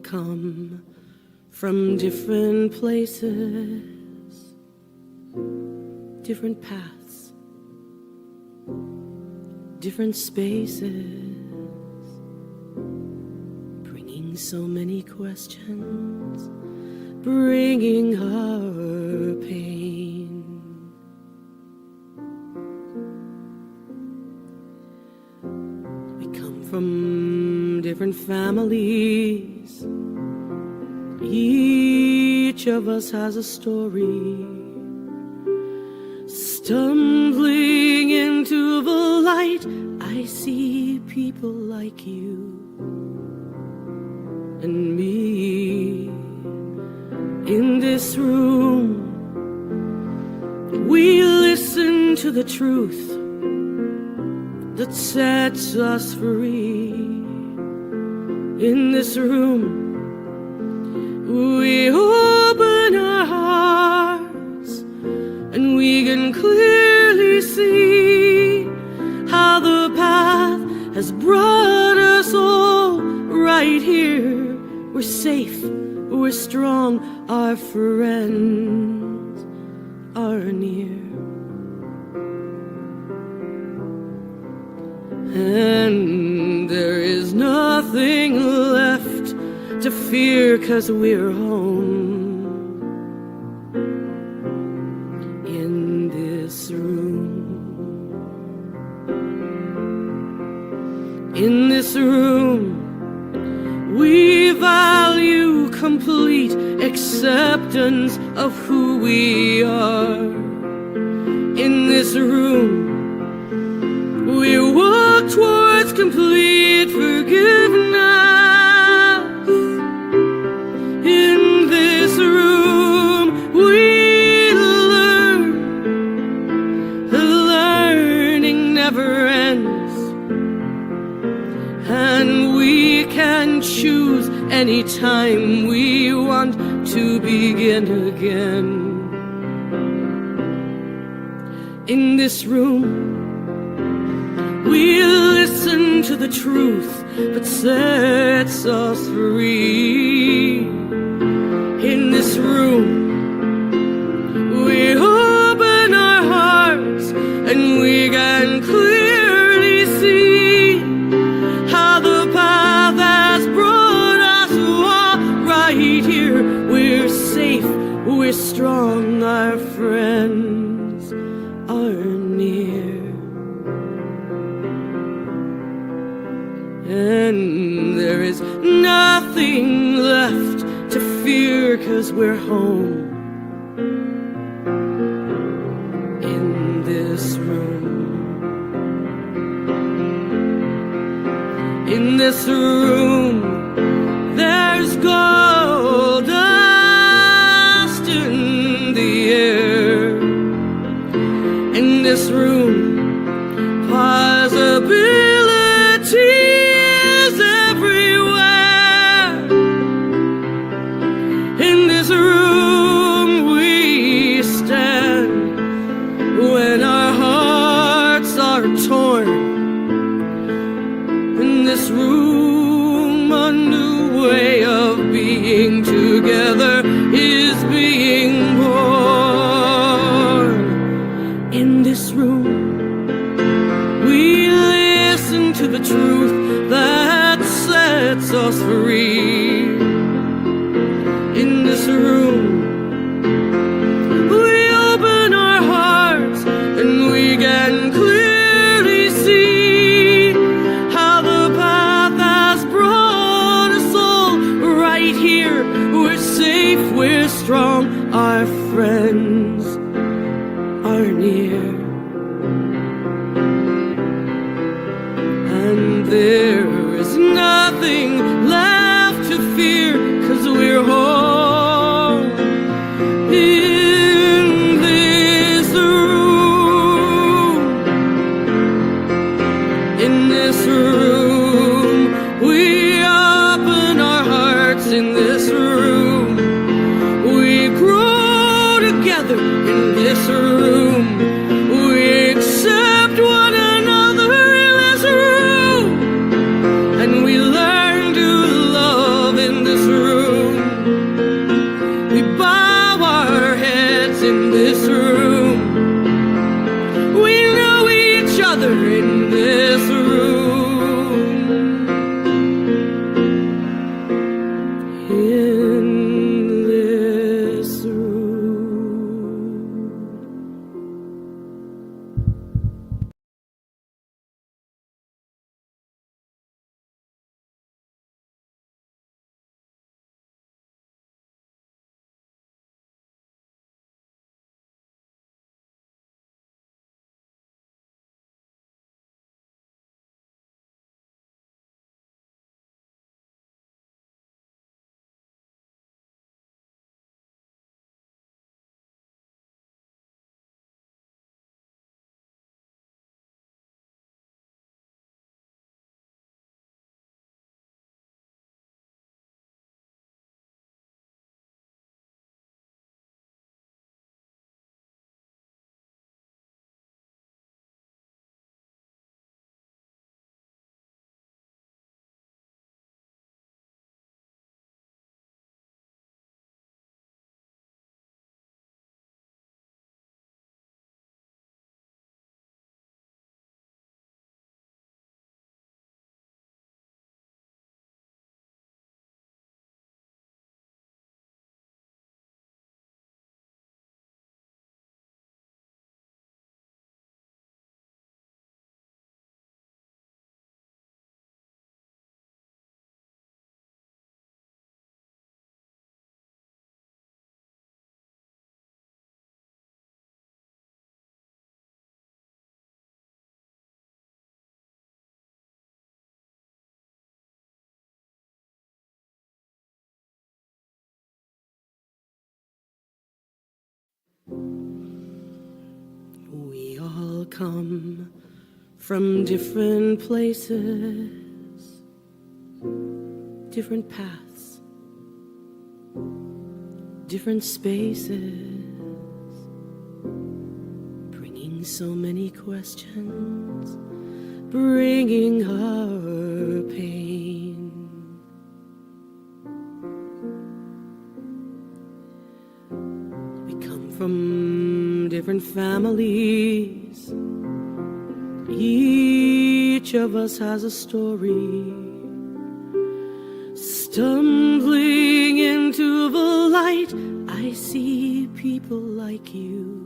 come from different places, different paths, different spaces, bringing so many questions, bringing our pain. We come from different families. Each of us has a story. Stumbling into the light, I see people like you and me. In this room, we listen to the truth that sets us free. In this room, we open our hearts and we can clearly see how the path has brought us all right here. We're safe, we're strong, our friends are near. And there is nothing left to fear, 'cause we're home in this room. In this room, we value complete acceptance of who we are. In this room, we walk towards complete forgiveness. In this room, we learn. The learning never ends. And we can choose anytime we want to begin again. In this room, we listen to the truth that sets us free. In this room, we open our hearts and we can clearly see how the path has brought us all right here. We're safe, we're strong, our friends are near. And there is nothing left to fear, 'cause we're home in this room. In this room, there's gold dust in the air. In this room, possibility everywhere. In this room we stand when our hearts are torn. In this room, a new way of being together is being born. In this room, we listen to the truth that sets us free. In this room, we open our hearts and we can clearly see how the path has brought us all right here. We're safe, we're strong, our friends are near. And there is nothing left to fear, 'cause we're home in this room. In this room, we open our hearts. In this room, we grow together. In this room, we accept one another. And we learn to We all come from different places, different paths, different spaces, bringing so many questions, bringing our pain. We come from different families. Each of us has a story. Stumbling into the light, I see people like you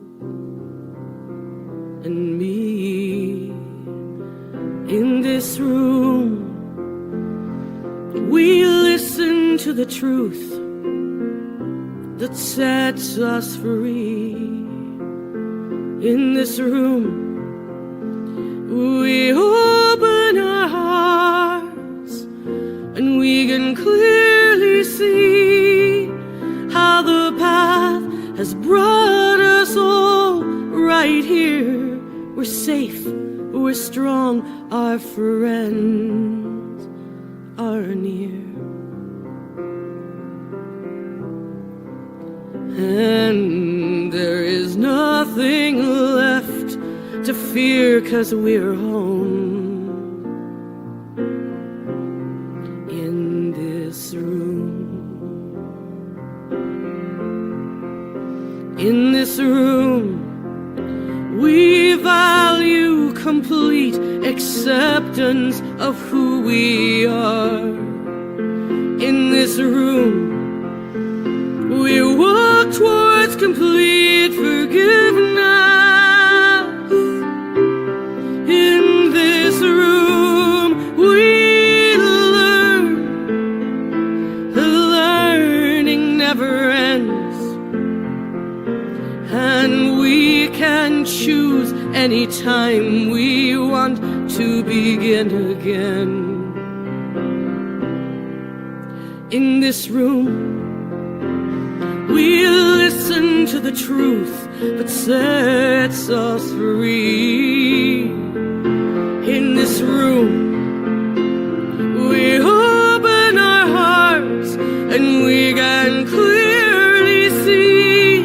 and me. In this room, we listen to the truth that sets us free. In this room, we open our hearts and we can clearly see how the path has brought us all right here. We're safe, we're strong, our friends are near. And there is nothing left to fear, 'cause we're home in this room. In this room, we value complete acceptance of who we are. In this room, we walk towards complete forgiveness. In this room, we learn. The learning never ends. And we can choose anytime we want to begin again. In this room, we listen to the truth that sets us free. In this room, we open our hearts and we can clearly see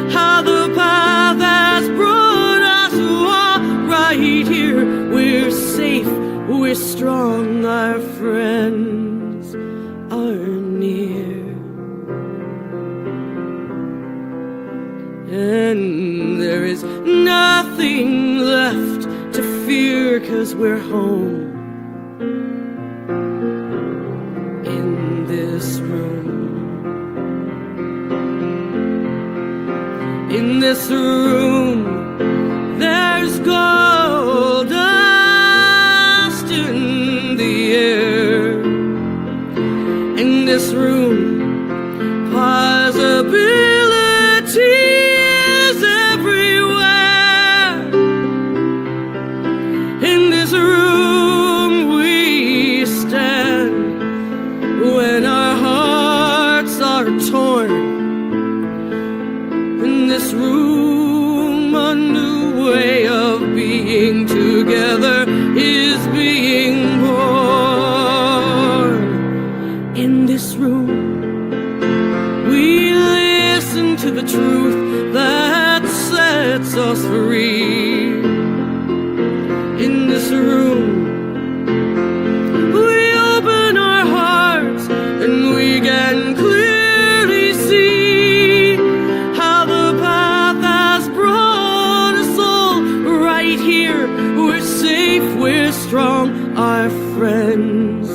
how the path has brought us all right here. We're safe, we're strong, our friends are near. And there is nothing left to fear, 'cause we're home in this room. In this room, there's gold dust in the air. In this room, possibility everywhere. In this room we stand when our hearts are torn. In this room, a new way of being together is being born. In this room, we listen to the truth that sets us free. In this room, we open our hearts and we can clearly see how the path has brought us all right here. We're safe, we're strong, our friends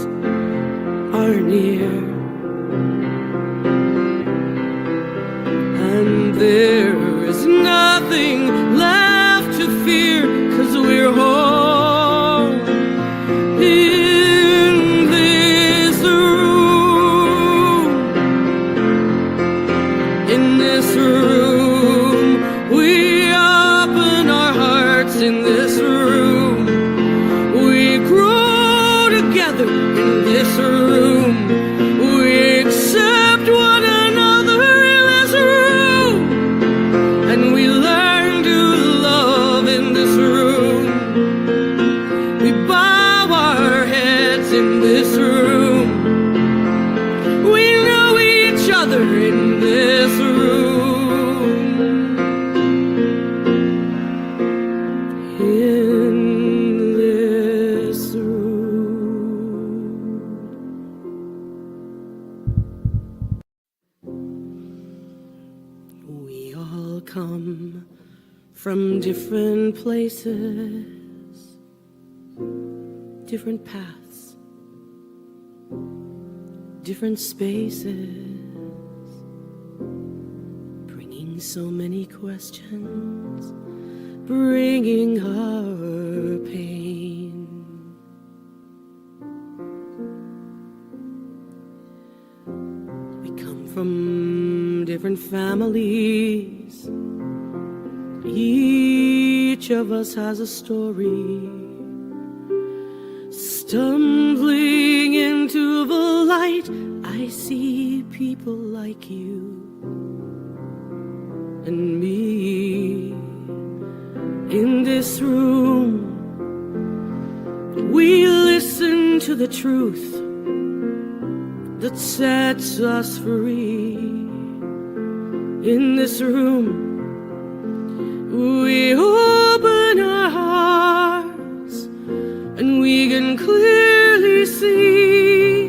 are near. And there is nothing left to fear, 'cause we're home in this room. In this room, we open our hearts. In this room, we grow together. In this room, we accept one another. In this room, from different places, different paths, different spaces, bringing so many questions, bringing our pain. We come from different families. Each of us has a story. Stumbling into the light, I see people like you and me. In this room, we listen to the truth that sets us free. In this room, we open our hearts and we can clearly see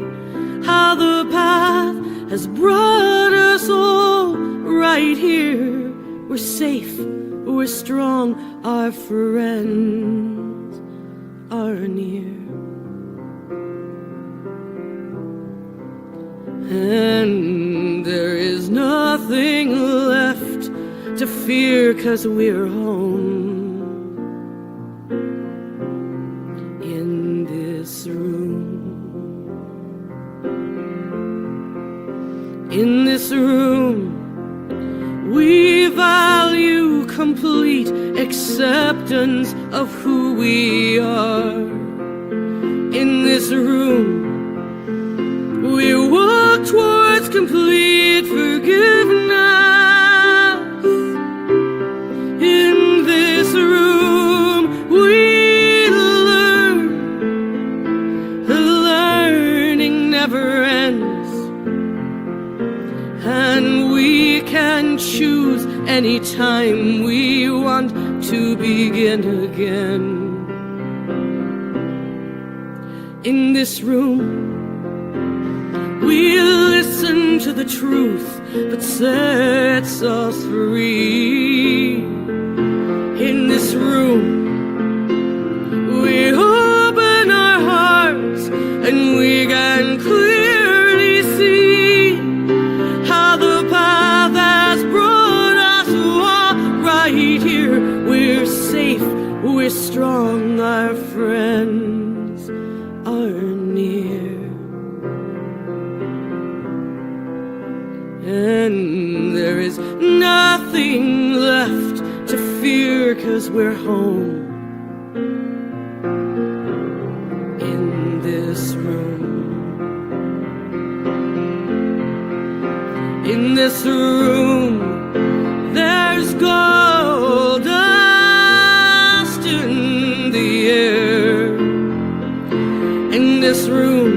how the path has brought us all right here. We're safe, we're strong, our friends are near. And there is nothing left to fear, 'cause we're home in this room. In this room, we value complete acceptance of who we are. In this room, we walk towards complete forgiveness. In this room, we learn. The learning never ends. And we can choose anytime we want to begin again. In this room, we listen to the truth that sets us free. In this room, we open our hearts and we can clearly see how the path has brought us all right here. We're safe, we're strong, our friends are near. And there is nothing left to fear, 'cause we're home in this room. In this room, there's gold dust in the air. In this room,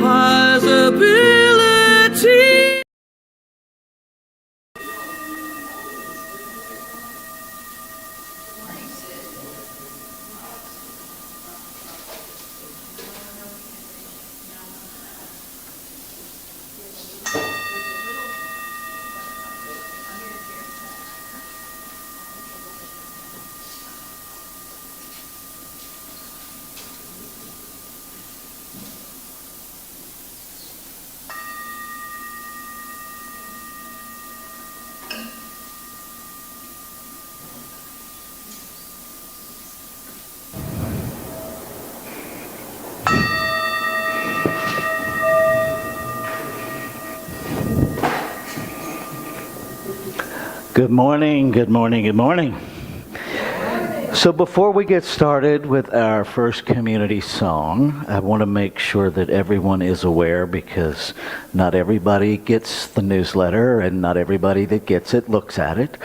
possibility. Good morning, good morning, good morning. So before we get started with our first community song, I want to make sure that everyone is aware, because not everybody gets the newsletter and not everybody that gets it looks at it.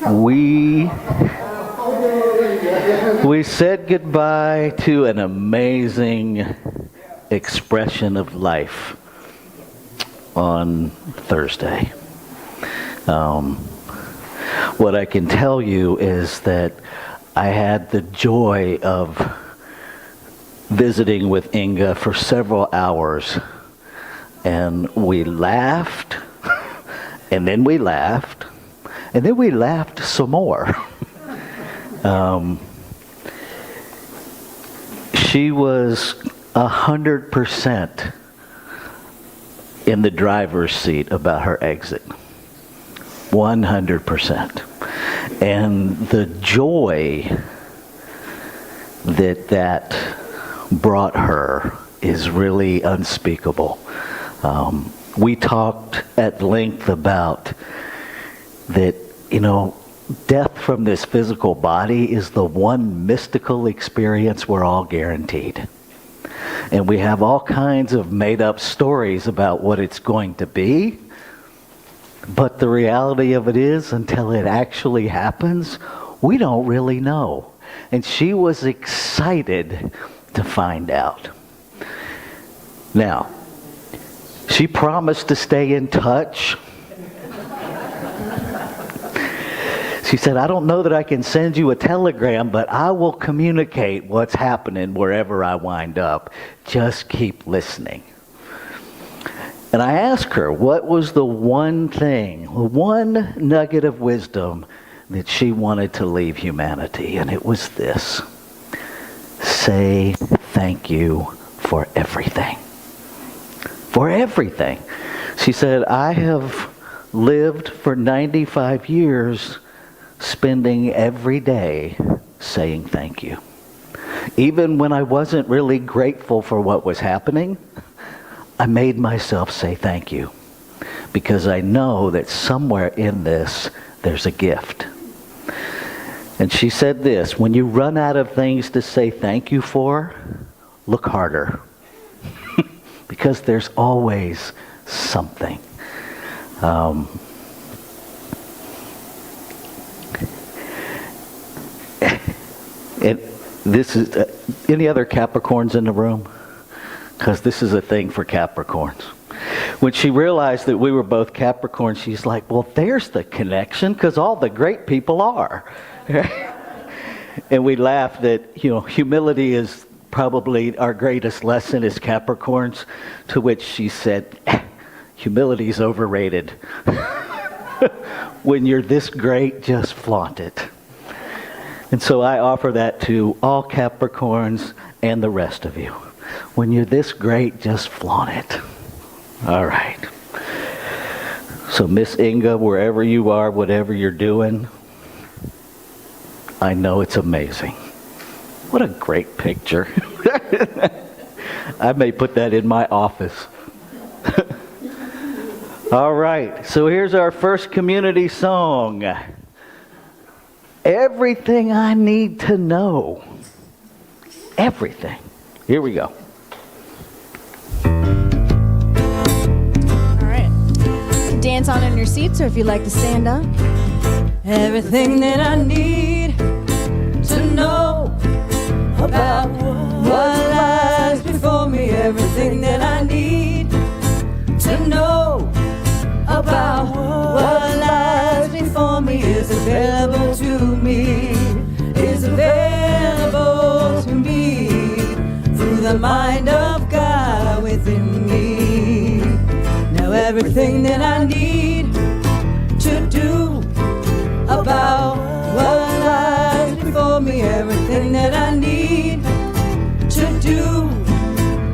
We said goodbye to an amazing expression of life on Thursday. What I can tell you is that I had the joy of visiting with Inga for several hours, and we laughed, and then we laughed, And then we laughed some more. She was 100% in the driver's seat about her exit. 100%. And the joy that brought her is really unspeakable. We talked at length about that, death from this physical body is the one mystical experience we're all guaranteed. And we have all kinds of made-up stories about what it's going to be. But the reality of it is, until it actually happens, we don't really know. And she was excited to find out. Now, she promised to stay in touch. She said, I don't know that I can send you a telegram, but I will communicate what's happening wherever I wind up. Just keep listening. And I asked her, what was the one thing, the one nugget of wisdom that she wanted to leave humanity? And it was this: say thank you for everything. For everything. She said, I have lived for 95 years spending every day saying thank you. Even when I wasn't really grateful for what was happening, I made myself say thank you, because I know that somewhere in this there's a gift. And she said this: when you run out of things to say thank you for, look harder. Because there's always something. And this is any other Capricorns in the room? Because this is a thing for Capricorns. When she realized that we were both Capricorns, she's like, well, there's the connection, because all the great people are. And we laughed that, humility is probably our greatest lesson as Capricorns, to which she said, humility is overrated. When you're this great, just flaunt it. And so I offer that to all Capricorns and the rest of you. When you're this great, just flaunt it. All right. So Miss Inga, wherever you are, whatever you're doing, I know it's amazing. What a great picture. I may put that in my office. All right. So here's our first community song. Everything I need to know. Everything. Here we go. All right. Dance on in your seats, or if you'd like to stand up. Everything that I need to know about what lies before me. Everything that I need to know about what lies before me is available to me. Is available to me through the mind of God within me. Now everything that I need to do about what lies before me, everything that I need to do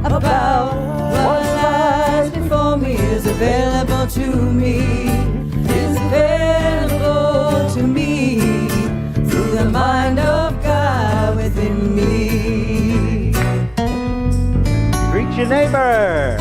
about what lies before me is available to me, is available to me through the mind of God within me. Greet your neighbor.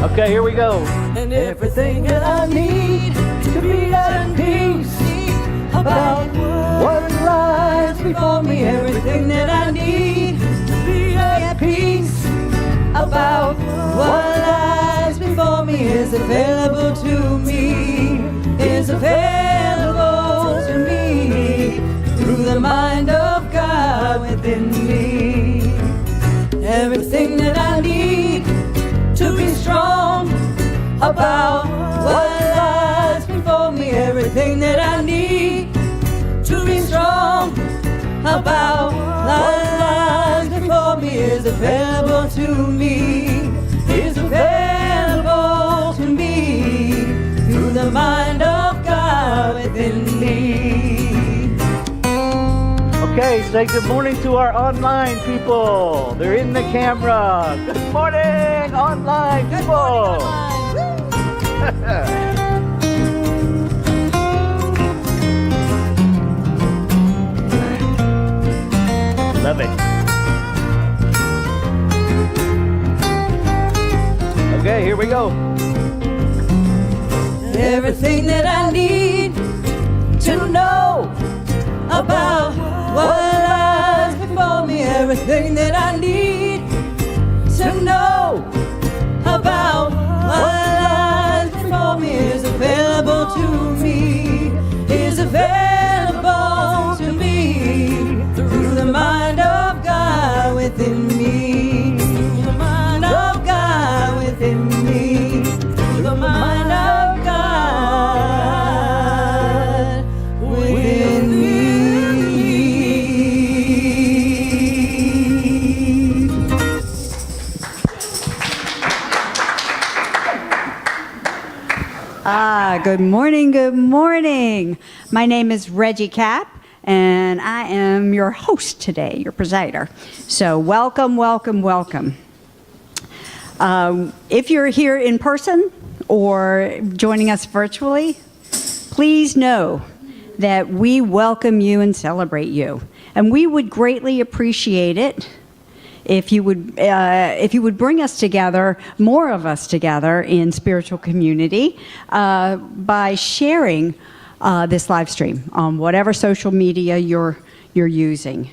Okay, here we go. And everything that I need to be at peace about what lies before me. Everything that I need to be at peace about what lies before me is available to me, is available to me through the mind of God within me. Everything that I need to be about what lies before me, everything that I need to be strong. About what lies before me is available to me, is available to me through the mind of God within me. Okay, say good morning to our online people. They're in the camera. Good morning, online people. Love it. Okay, here we go. Everything that I need to know about what lies before me, everything that I need to know about what lies before me is available to me, is available to me through the mind of God within me, through the mind of God within me, through the mind of God within me. Good morning, good morning. My name is Reggie Cap, and I am your host today, your presider. So welcome, welcome, welcome. If you're here in person or joining us virtually, please know that we welcome you and celebrate you. And we would greatly appreciate it if you would bring us together, more of us together in spiritual community, by sharing this live stream on whatever social media you're using,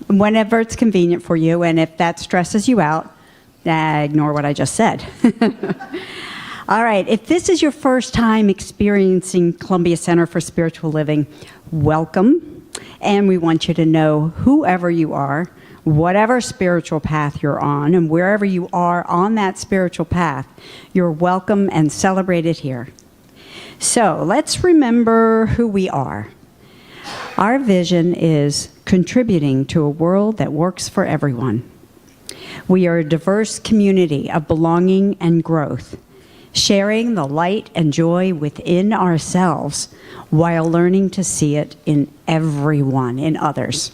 whenever it's convenient for you. And if that stresses you out, ignore what I just said. All right, if this is your first time experiencing Columbia Center for Spiritual Living, welcome. And we want you to know, whoever you are, whatever spiritual path you're on, and wherever you are on that spiritual path, you're welcome and celebrated here. So let's remember who we are. Our vision is contributing to a world that works for everyone. We are a diverse community of belonging and growth, sharing the light and joy within ourselves while learning to see it in everyone, in others.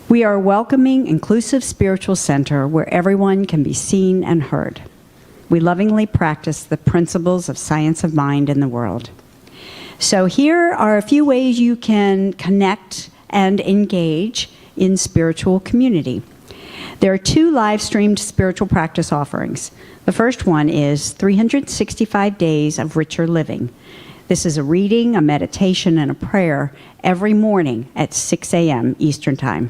We are a welcoming, inclusive spiritual center where everyone can be seen and heard. We lovingly practice the principles of science of mind in the world. So here are a few ways you can connect and engage in spiritual community. There are 2 live-streamed spiritual practice offerings. The first one is 365 Days of Richer Living. This is a reading, a meditation, and a prayer every morning at 6 a.m. Eastern Time.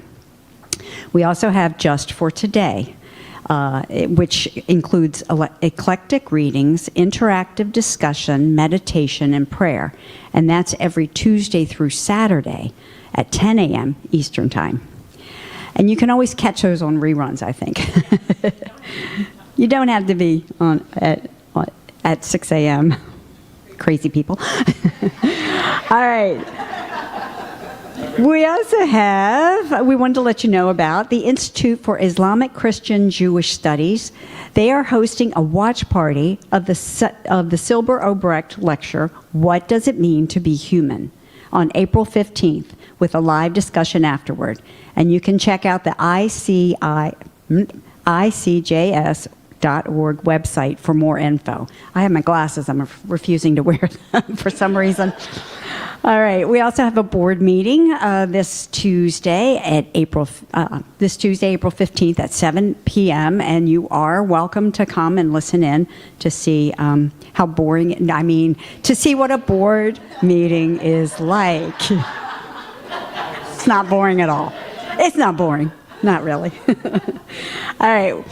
We also have Just for Today, which includes eclectic readings, interactive discussion, meditation, and prayer. And that's every Tuesday through Saturday at 10 a.m. Eastern Time. And you can always catch those on reruns, I think. You don't have to be on at 6 a.m. Crazy people. All right. We also we wanted to let you know about the Institute for Islamic Christian Jewish Studies. They are hosting a watch party of the Silber Obrecht lecture, What Does It Mean to Be Human?, on April 15th, with a live discussion afterward. And you can check out the ICJS.org website for more info. I have my glasses. I'm refusing to wear them for some reason. All right. We also have a board meeting this Tuesday, April 15th at 7 p.m. And you are welcome to come and listen in to see to see what a board meeting is like. It's not boring at all. It's not boring. Not really. All right.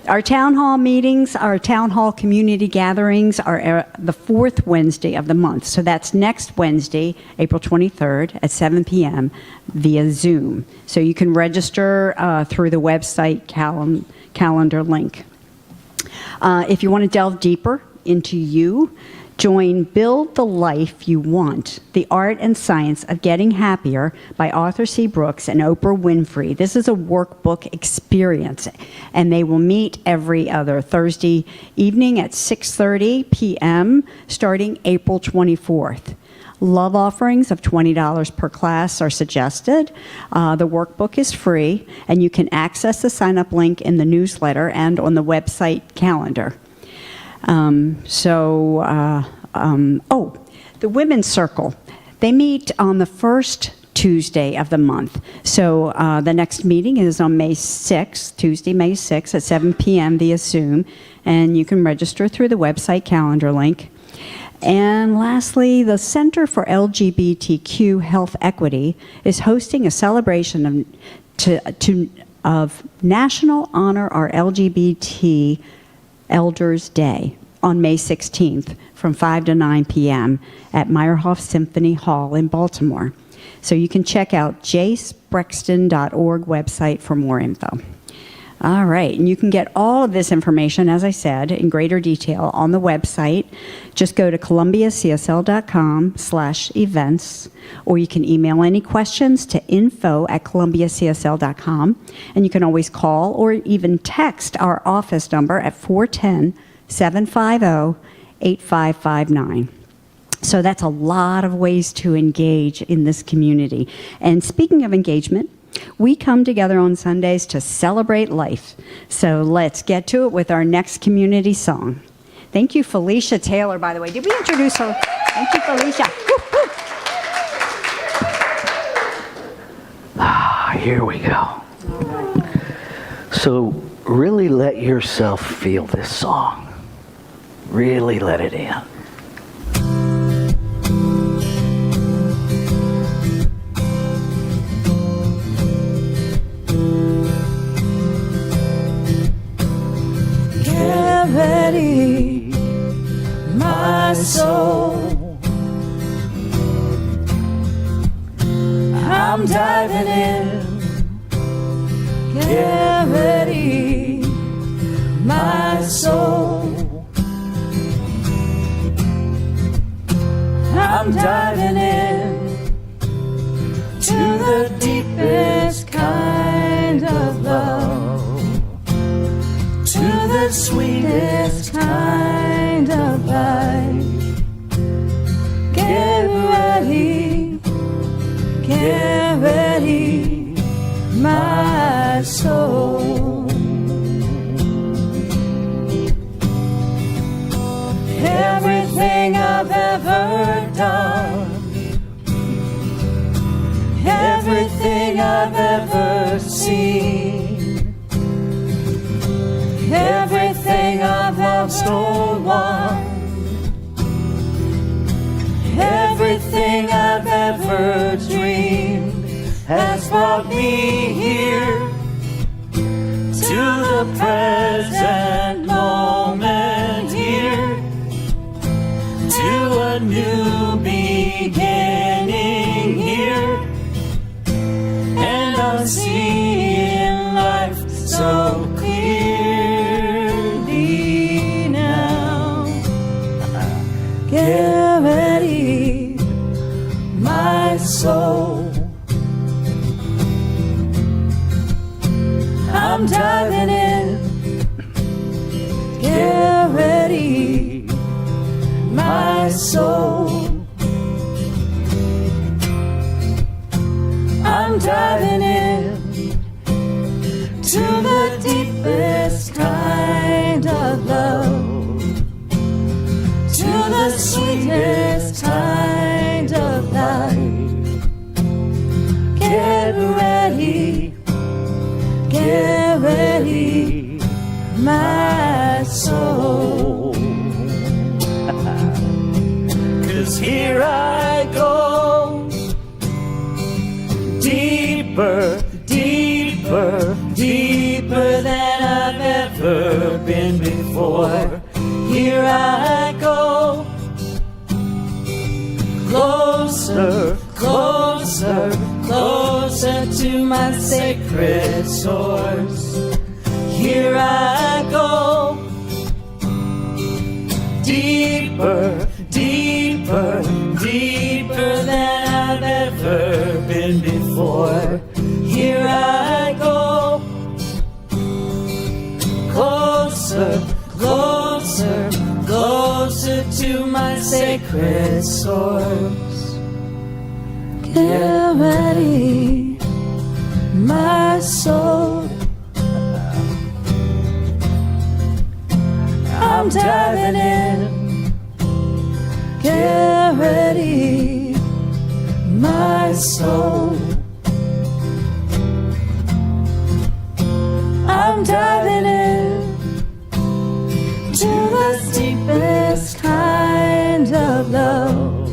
Our town hall meetings, our town hall community gatherings are the 4th Wednesday of the month. So that's next Wednesday, April 23rd at 7 p.m. via Zoom. So you can register through the website calendar link. If you want to delve deeper into you. Join Build the Life You Want, The Art and Science of Getting Happier by Arthur C. Brooks and Oprah Winfrey. This is a workbook experience, and they will meet every other Thursday evening at 6:30 p.m. starting April 24th. Love offerings of $20 per class are suggested. The workbook is free, and you can access the sign-up link in the newsletter and on the website calendar. The Women's Circle. They meet on the first Tuesday of the month. So the next meeting is on May 6th, Tuesday, May 6th at 7 p.m. via Zoom, and you can register through the website calendar link. And lastly, the Center for LGBTQ Health Equity is hosting a celebration of National Honor Our LGBT Elders Day on May 16th from 5 to 9 p.m. at Meyerhoff Symphony Hall in Baltimore. So you can check out jacebrexton.org website for more info. All right, and you can get all of this information, as I said, in greater detail on the website. Just go to columbiacsl.com/events, or you can email any questions to info@columbiacsl.com, and you can always call or even text our office number at 410-750-8559. So that's a lot of ways to engage in this community. And speaking of engagement, we come together on Sundays to celebrate life. So let's get to it with our next community song. Thank you, Felicia Taylor, by the way. Did we introduce her? Thank you, Felicia. Here we go. So really let yourself feel this song. Really let it in. Get ready, my soul. I'm diving in. Get ready, my soul. I'm diving in to the deepest kind of love, to the sweetest kind of life. Get ready, my soul. Everything I've ever done, everything I've ever seen, everything I've lost or won, everything I've ever dreamed has brought me here to the present moment here, to a new beginning here, and I'm seeing life so clearly now. Get ready, my soul. I'm diving in. Get ready, my soul. I'm diving in to the deepest kind of love, to the sweetest kind of life. Get ready, my soul. 'Cause here I go, deeper, deeper, deeper than I've ever been before. Here I go, closer, closer, closer to my sacred source. Here I go, deeper, deeper, deeper, deeper than I've ever been before. Here I go, closer, closer, closer to my sacred source. Get ready, my soul. I'm diving in. Get ready, my soul. I'm diving in to the deepest kind of love,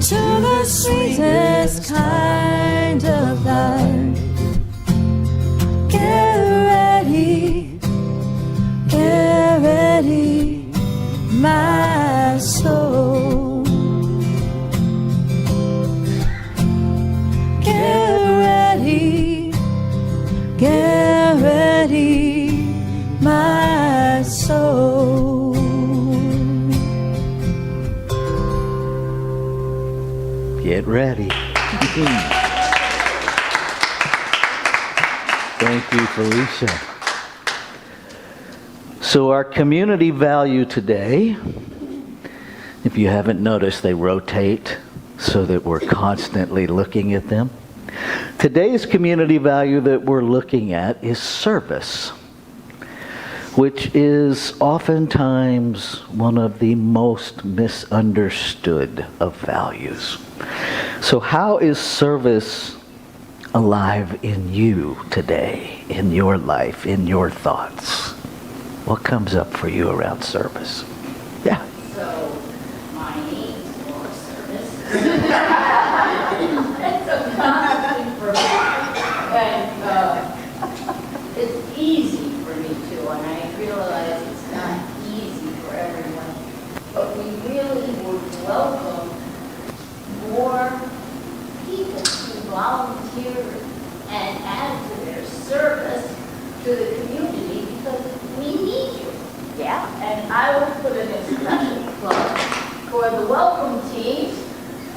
to the sweetest kind of life. Get ready, my soul. Get ready, my soul. Get ready. Thank you, Felicia. So our community value today, if you haven't noticed, they rotate so that we're constantly looking at them. Today's community value that we're looking at is service, which is oftentimes one of the most misunderstood of values. So how is service alive in you today, in your life, in your thoughts? What comes up for you around service? Yeah. So, my needs for service. It's a constant for me. And it's easy for me too, and I realize it's not easy for everyone. But we really would welcome more people to volunteer and add to their service to the community because we need you. Yeah. And I will put in a special plug for the welcome team,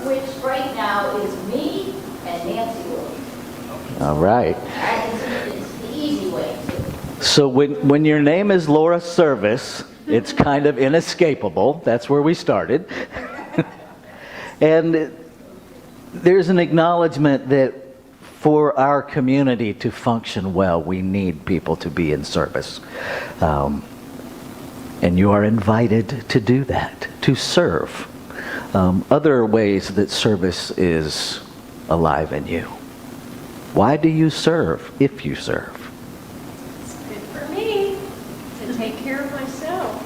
which right now is me and Nancy Williams. All right. And it's the easy way to. So when your name is Laura Service, it's kind of inescapable. That's where we started. And there's an acknowledgement that for our community to function well, we need people to be in service. And you are invited to do that, to serve. Other ways that service is alive in you. Why do you serve if you serve? It's good for me to take care of myself.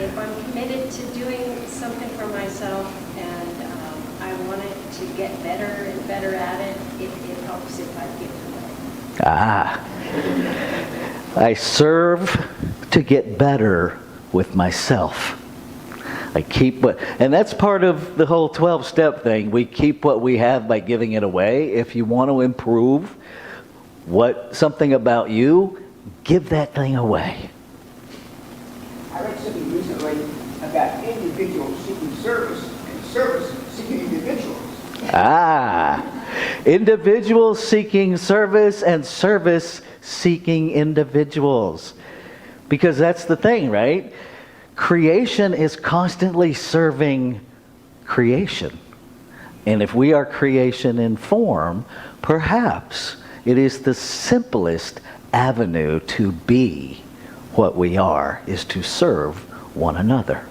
If I'm committed to doing something for myself and I want it to get better and better at it, it helps if I give it away. I serve to get better with myself. I keep and that's part of the whole 12-step thing. We keep what we have by giving it away. If you want to improve something about you, give that thing away. I read something recently about individuals seeking service and service seeking individuals. Individuals seeking service and service seeking individuals. Because that's the thing, right? Creation is constantly serving creation. And if we are creation in form, perhaps it is the simplest avenue to be what we are, is to serve one another.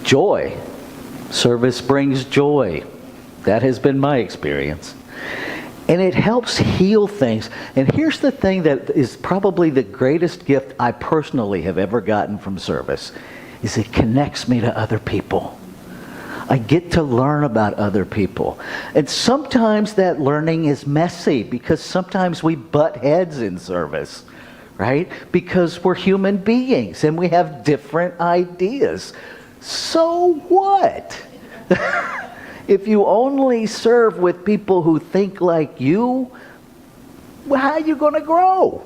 Joy. Service brings joy. That has been my experience. And it helps heal things. And here's the thing that is probably the greatest gift I personally have ever gotten from service, is it connects me to other people. I get to learn about other people. And sometimes that learning is messy because sometimes we butt heads in service, right? Because we're human beings and we have different ideas. So what? If you only serve with people who think like you, well, how are you going to grow?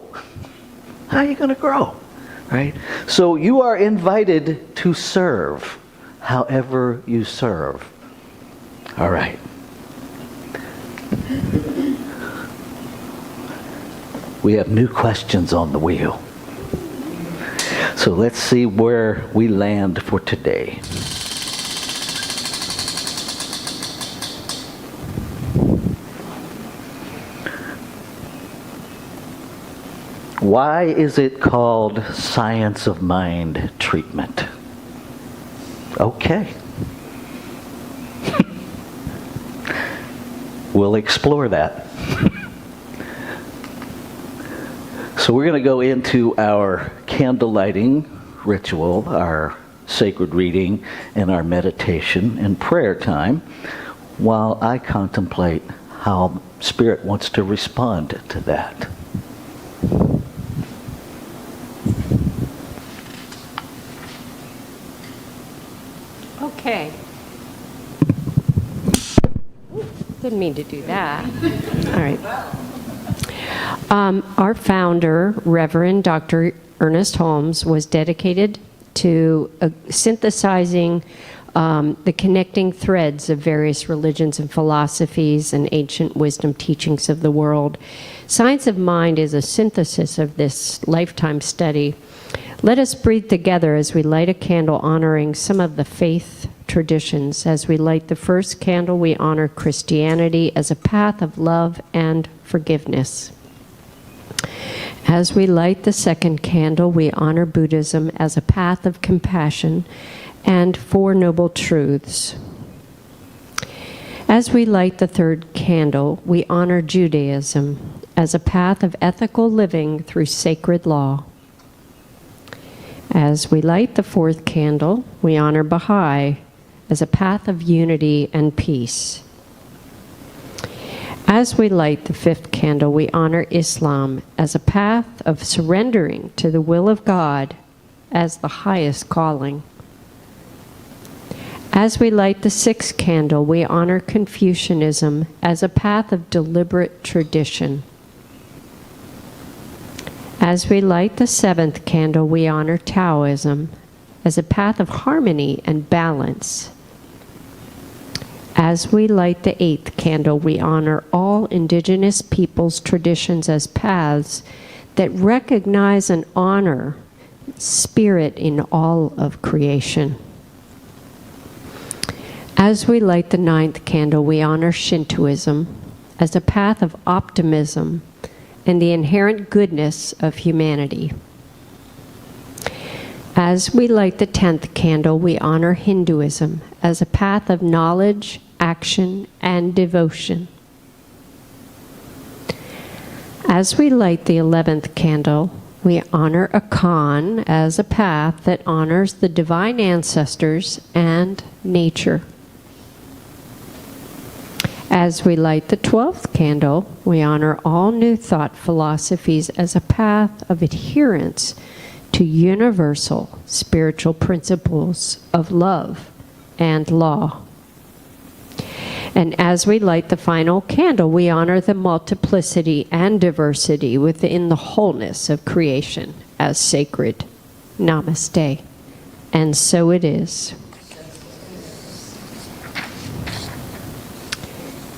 how are you going to grow? Right? So you are invited to serve however you serve. All right. We have new questions on the wheel. So let's see where we land for today. Why is it called science of mind treatment? Okay. We'll explore that. So we're going to go into our candle lighting ritual, our sacred reading, and our meditation and prayer time while I contemplate how Spirit wants to respond to that. Okay. Didn't mean to do that. All right. Our founder, Reverend Dr. Ernest Holmes, was dedicated to synthesizing the connecting threads of various religions and philosophies and ancient wisdom teachings of the world. Science of Mind is a synthesis of this lifetime study. Let us breathe together as we light a candle honoring some of the faith traditions. As we light the first candle, we honor Christianity as a path of love and forgiveness. As we light the second candle, we honor Buddhism as a path of compassion and Four Noble Truths. As we light the third candle, we honor Judaism as a path of ethical living through sacred law. As we light the fourth candle, we honor Baha'i as a path of unity and peace. As we light the fifth candle, we honor Islam as a path of surrendering to the will of God as the highest calling. As we light the sixth candle, we honor Confucianism as a path of deliberate tradition. As we light the seventh candle, we honor Taoism as a path of harmony and balance. As we light the eighth candle, we honor all indigenous peoples' traditions as paths that recognize and honor spirit in all of creation. As we light the ninth candle, we honor Shintoism as a path of optimism and the inherent goodness of humanity. As we light the 10th candle, we honor Hinduism as a path of knowledge, action, and devotion. As we light the 11th candle, we honor Akan as a path that honors the divine ancestors and nature. As we light the 12th candle, we honor all New Thought philosophies as a path of adherence to universal spiritual principles of love and law. And as we light the final candle, we honor the multiplicity and diversity within the wholeness of creation as sacred. Namaste. And so it is.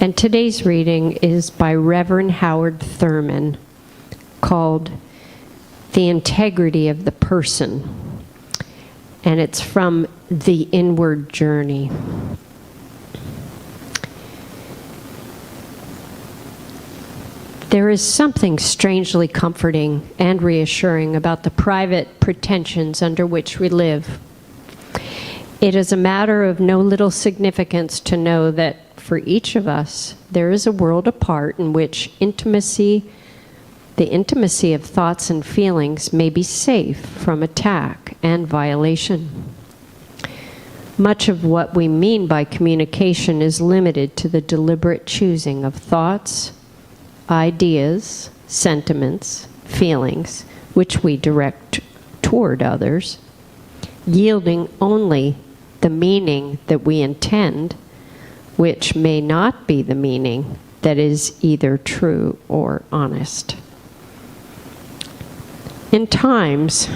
And today's reading is by Reverend Howard Thurman, called The Integrity of the Person. And it's from The Inward Journey. There is something strangely comforting and reassuring about the private pretensions under which we live. It is a matter of no little significance to know that for each of us, there is a world apart in which the intimacy of thoughts and feelings may be safe from attack and violation. Much of what we mean by communication is limited to the deliberate choosing of thoughts, ideas, sentiments, feelings, which we direct toward others, yielding only the meaning that we intend, which may not be the meaning that is either true or honest. In times,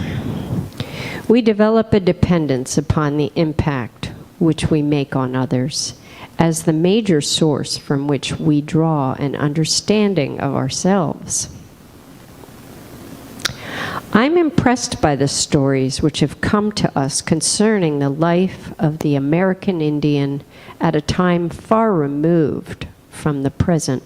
we develop a dependence upon the impact which we make on others as the major source from which we draw an understanding of ourselves. I'm impressed by the stories which have come to us concerning the life of the American Indian at a time far removed from the present.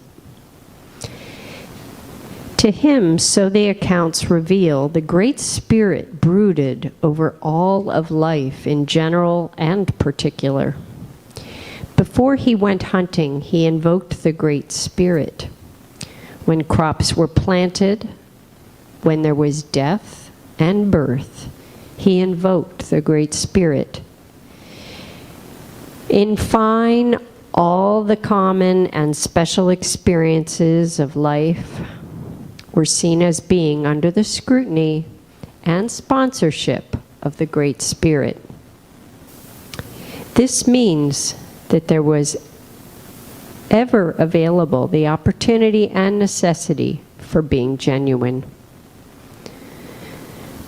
To him, so the accounts reveal, the Great Spirit brooded over all of life in general and particular. Before he went hunting, he invoked the Great Spirit. When crops were planted, when there was death and birth, he invoked the Great Spirit. In fine, all the common and special experiences of life were seen as being under the scrutiny and sponsorship of the Great Spirit. This means that there was ever available the opportunity and necessity for being genuine.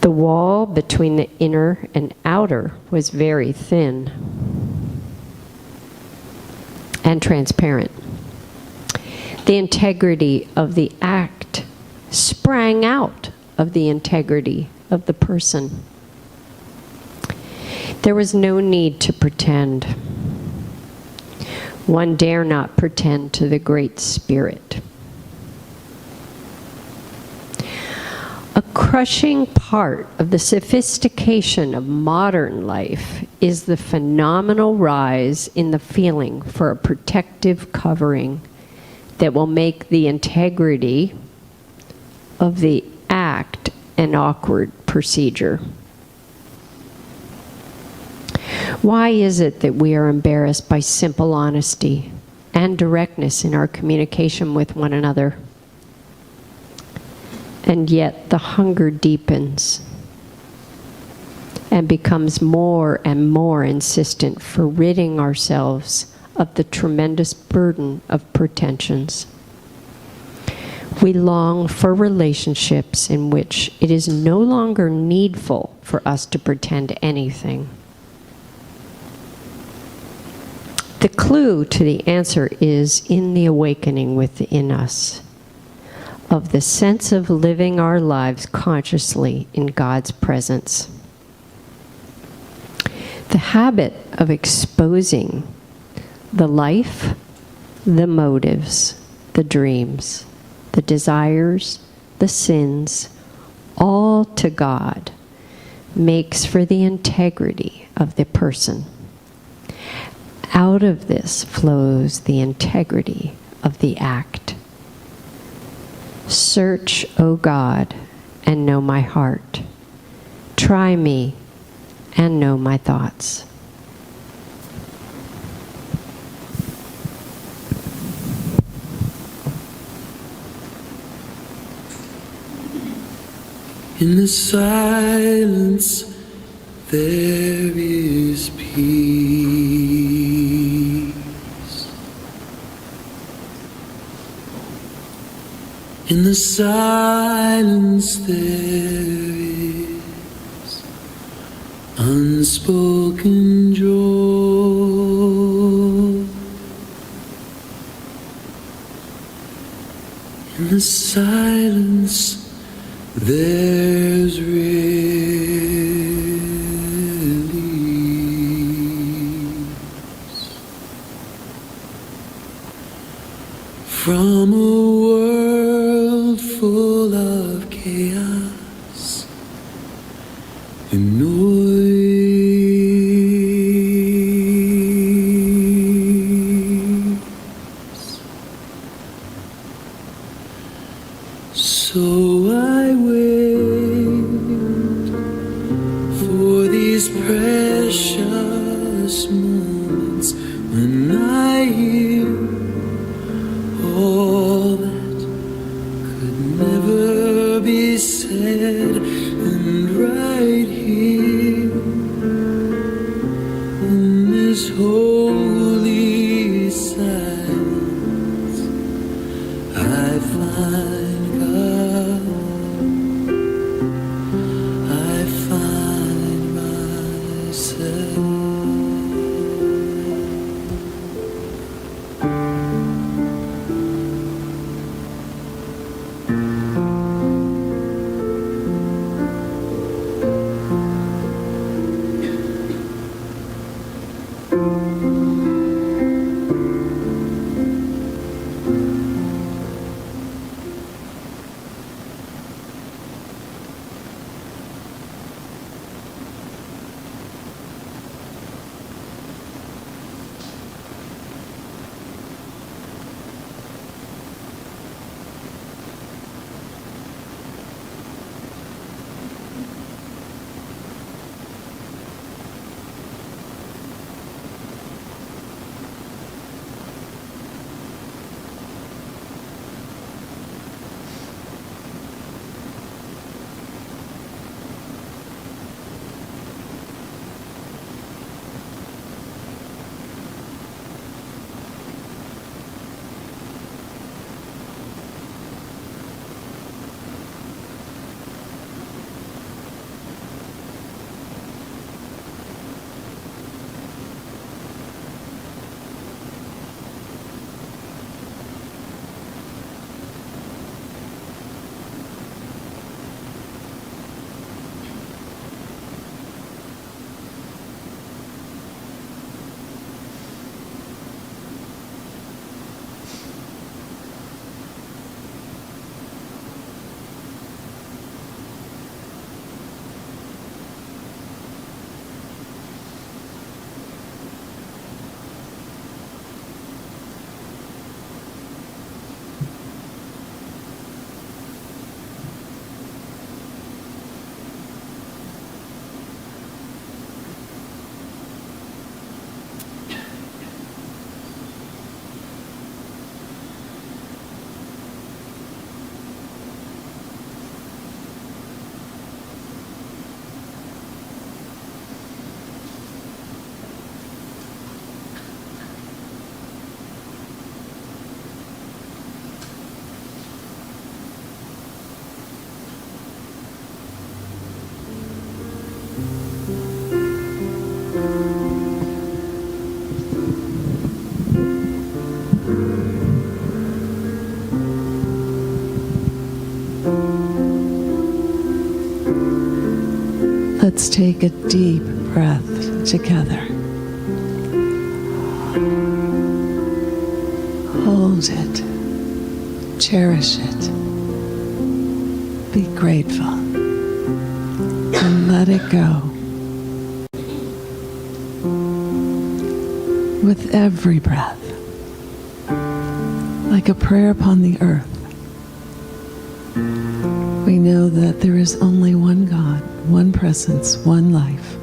The wall between the inner and outer was very thin and transparent. The integrity of the act sprang out of the integrity of the person. There was no need to pretend. One dare not pretend to the Great Spirit. A crushing part of the sophistication of modern life is the phenomenal rise in the feeling for a protective covering that will make the integrity of the act an awkward procedure. Why is it that we are embarrassed by simple honesty and directness in our communication with one another? And yet the hunger deepens and becomes more and more insistent for ridding ourselves of the tremendous burden of pretensions. We long for relationships in which it is no longer needful for us to pretend anything. The clue to the answer is in the awakening within us of the sense of living our lives consciously in God's presence. The habit of exposing the life, the motives, the dreams, the desires, the sins, all to God, makes for the integrity of the person. Out of this flows the integrity of the act. Search, O God, and know my heart. Try me and know my thoughts. In the silence there is peace. In the silence there is unspoken joy. In the silence there's release from a world full of chaos and noise. So I wait for these precious moments when I hear all that could never be said, and right here in this holy silence I find God. Let's take a deep breath together. Hold it. Cherish it. Be grateful. And let it go. With every breath, like a prayer upon the earth, we know that there is only one God, one presence, one life,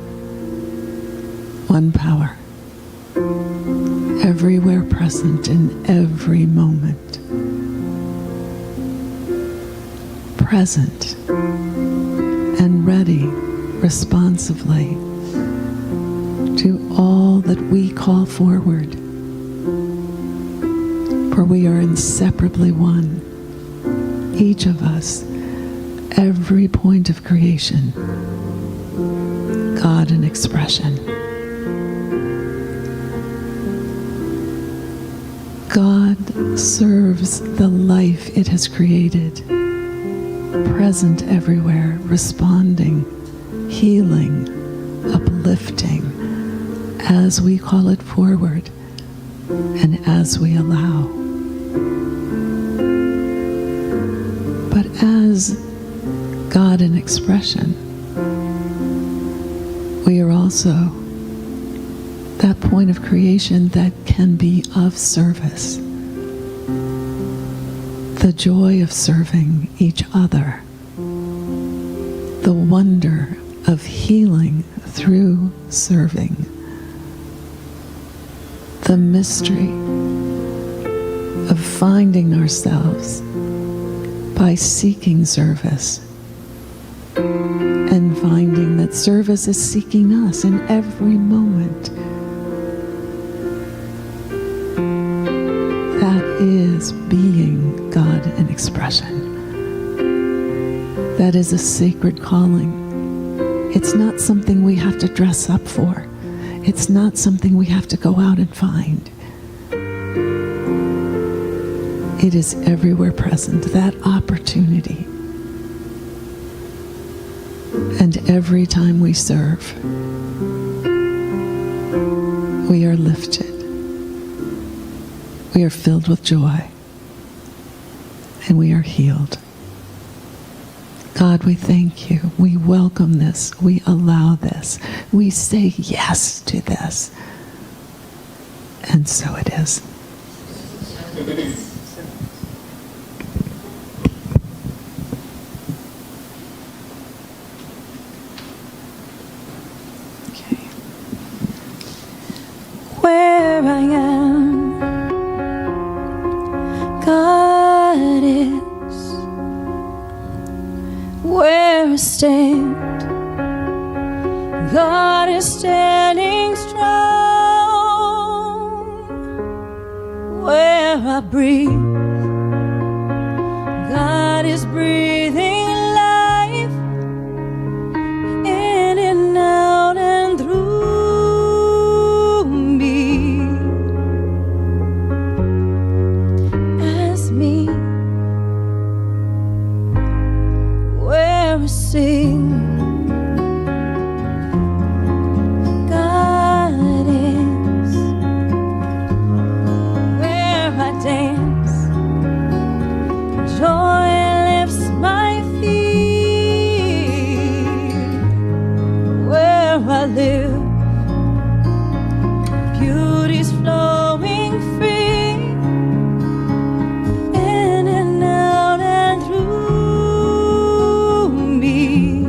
one power, everywhere present in every moment, present and ready responsively to all that we call forward, for we are inseparably one, each of us, every point of creation, God in expression. God serves the life it has created, present everywhere, responding, healing, uplifting, as we call it forward and as we allow. But as God in expression, we are also that point of creation that can be of service. The joy of serving each other. The wonder of healing through serving. The mystery of finding ourselves by seeking service and finding that service is seeking us in every moment. That is being God in expression. That is a sacred calling It's not something we have to dress up for. It's not something we have to go out and find. It is everywhere present, that opportunity. And every time we serve, we are lifted. We are filled with joy. And we are healed. God, we thank you. We welcome this. We allow this. We say yes to this. And so it is. Okay. Where I am, God is. Where I stand, God is standing strong. Where I breathe, God is breathing life in and out and through me. As me, where I sing, God is. Where I dance, joy lifts my feet. Where I live, beauty's flowing free in and out and through me.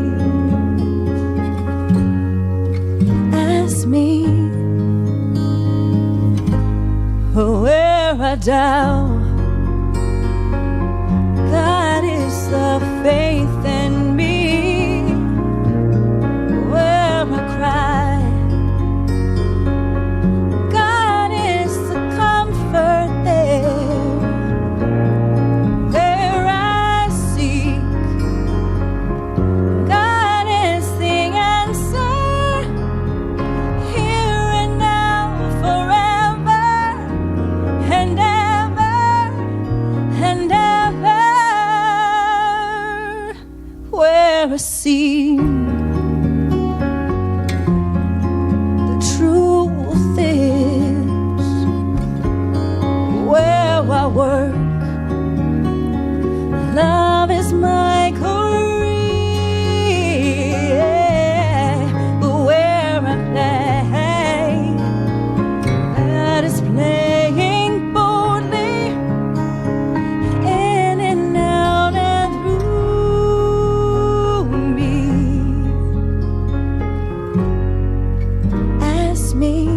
As me, where I doubt, God is the faith in me. Where I cry, God is the comfort there. Where I seek, God is the answer. Here and now, forever and ever and ever. Where I see, the truth is. Where I work, love is my career. Where I play, God is playing boldly in and out and through me. As me,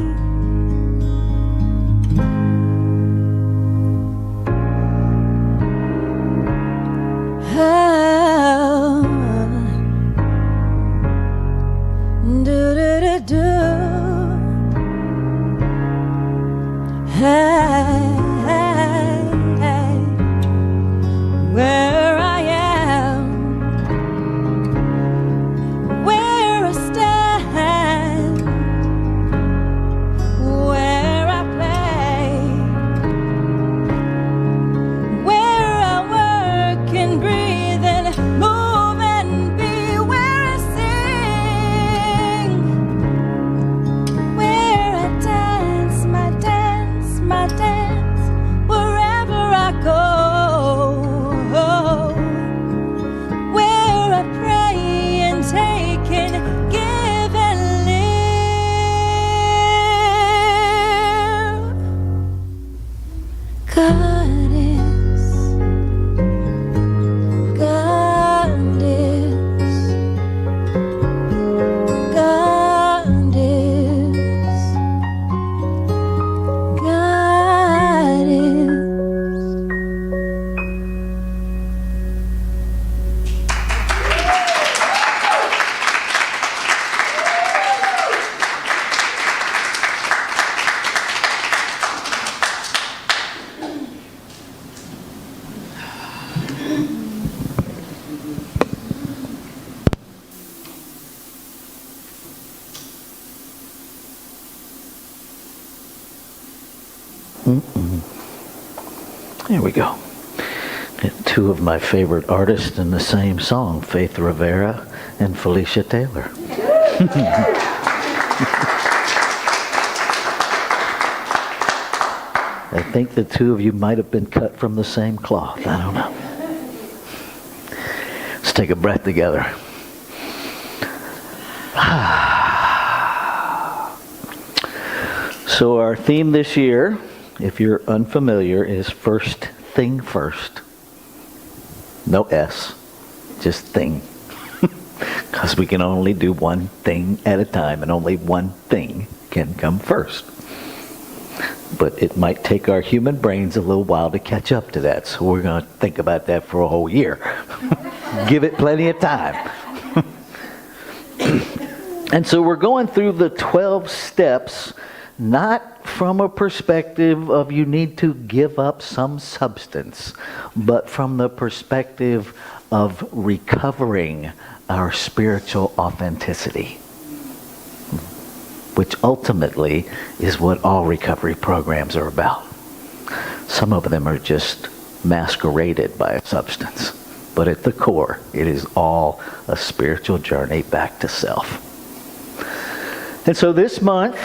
where I am, where I stand, There we go. Got two of my favorite artists in the same song, Faith Rivera and Felicia Taylor. I think the two of you might have been cut from the same cloth. I don't know. Let's take a breath together. So our theme this year, if you're unfamiliar, is first thing first. No S, just thing. Because we can only do one thing at a time, and only one thing can come first. But it might take our human brains a little while to catch up to that, so we're going to think about that for a whole year. Give it plenty of time. And so we're going through the 12 steps, not from a perspective of you need to give up some substance, but from the perspective of recovering our spiritual authenticity, which ultimately is what all recovery programs are about. Some of them are just masqueraded by a substance, but at the core, it is all a spiritual journey back to self. And so this month,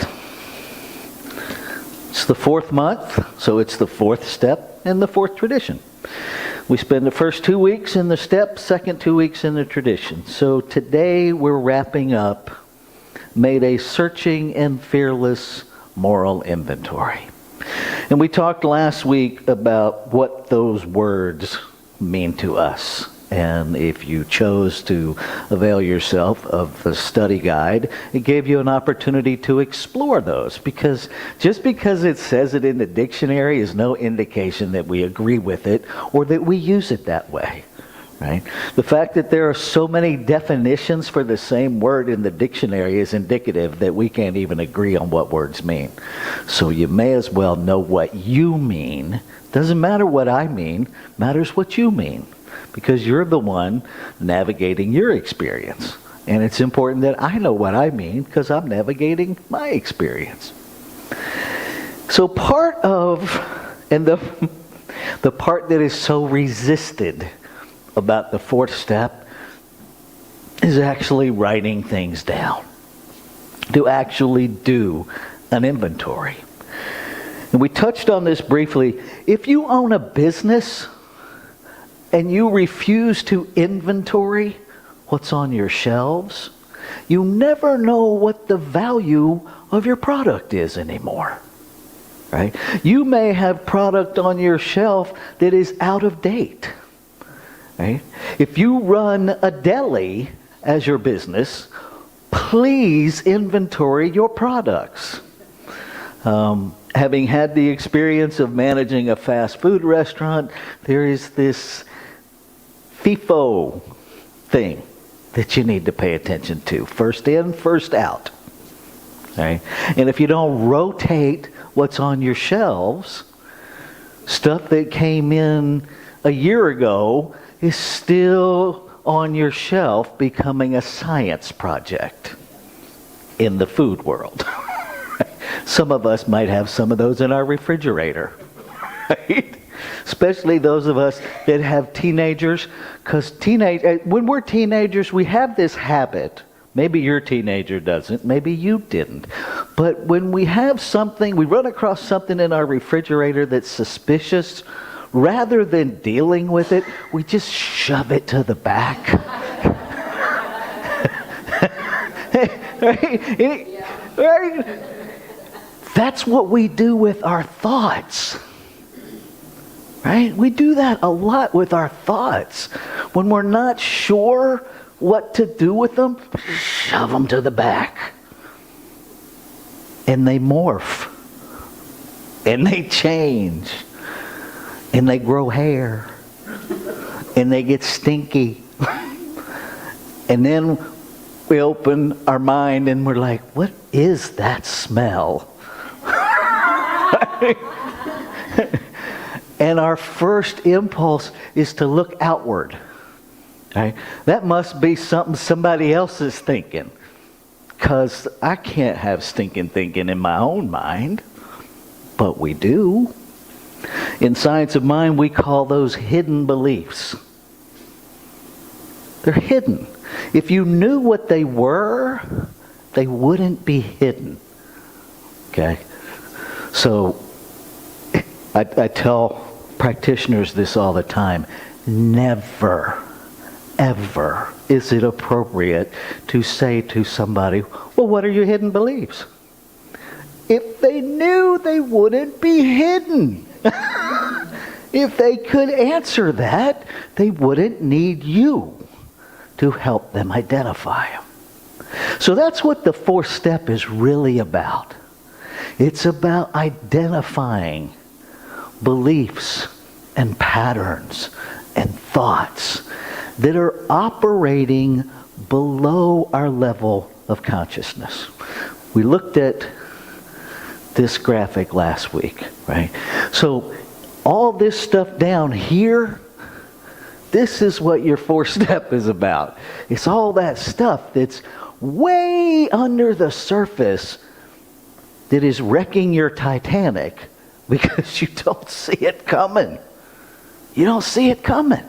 it's the fourth month, so it's the fourth step and the fourth tradition. We spend the first 2 weeks in the step, second 2 weeks in the tradition. So today we're wrapping up, made a searching and fearless moral inventory. And we talked last week about what those words mean to us. And if you chose to avail yourself of the study guide, it gave you an opportunity to explore those. Because just because it says it in the dictionary is no indication that we agree with it or that we use it that way. Right? The fact that there are so many definitions for the same word in the dictionary is indicative that we can't even agree on what words mean. So you may as well know what you mean. Doesn't matter what I mean, matters what you mean. Because you're the one navigating your experience. And it's important that I know what I mean because I'm navigating my experience. So part of, and the part that is so resisted about the fourth step is actually writing things down. To actually do an inventory. And we touched on this briefly. If you own a business and you refuse to inventory what's on your shelves, you never know what the value of your product is anymore. Right? You may have product on your shelf that is out of date. Right? If you run a deli as your business, please inventory your products. Having had the experience of managing a fast food restaurant, there is this FIFO thing that you need to pay attention to. First in, first out. Okay? And if you don't rotate what's on your shelves, stuff that came in a year ago is still on your shelf becoming a science project in the food world. Some of us might have some of those in our refrigerator. Right? Especially those of us that have teenagers, because when we're teenagers, we have this habit. Maybe your teenager doesn't, maybe you didn't. But when we have something, we run across something in our refrigerator that's suspicious, rather than dealing with it, we just shove it to the back. Right? Right? That's what we do with our thoughts. Right? We do that a lot with our thoughts. When we're not sure what to do with them, shove them to the back. And they morph. And they change. And they grow hair. And they get stinky. And then we open our mind and we're like, what is that smell? And our first impulse is to look outward. Right? That must be something somebody else is thinking. Because I can't have stinking thinking in my own mind. but we do. In science of mind, we call those hidden beliefs. They're hidden. If you knew what they were, they wouldn't be hidden. Okay? So, I tell practitioners this all the time. Never, ever is it appropriate to say to somebody, well, what are your hidden beliefs? If they knew, they wouldn't be hidden. If they could answer that, they wouldn't need you to help them identify them. So that's what the fourth step is really about. It's about identifying beliefs and patterns and thoughts that are operating below our level of consciousness. We looked at this graphic last week, right? So all this stuff down here, this is what your fourth step is about. It's all that stuff that's way under the surface that is wrecking your Titanic because you don't see it coming. You don't see it coming.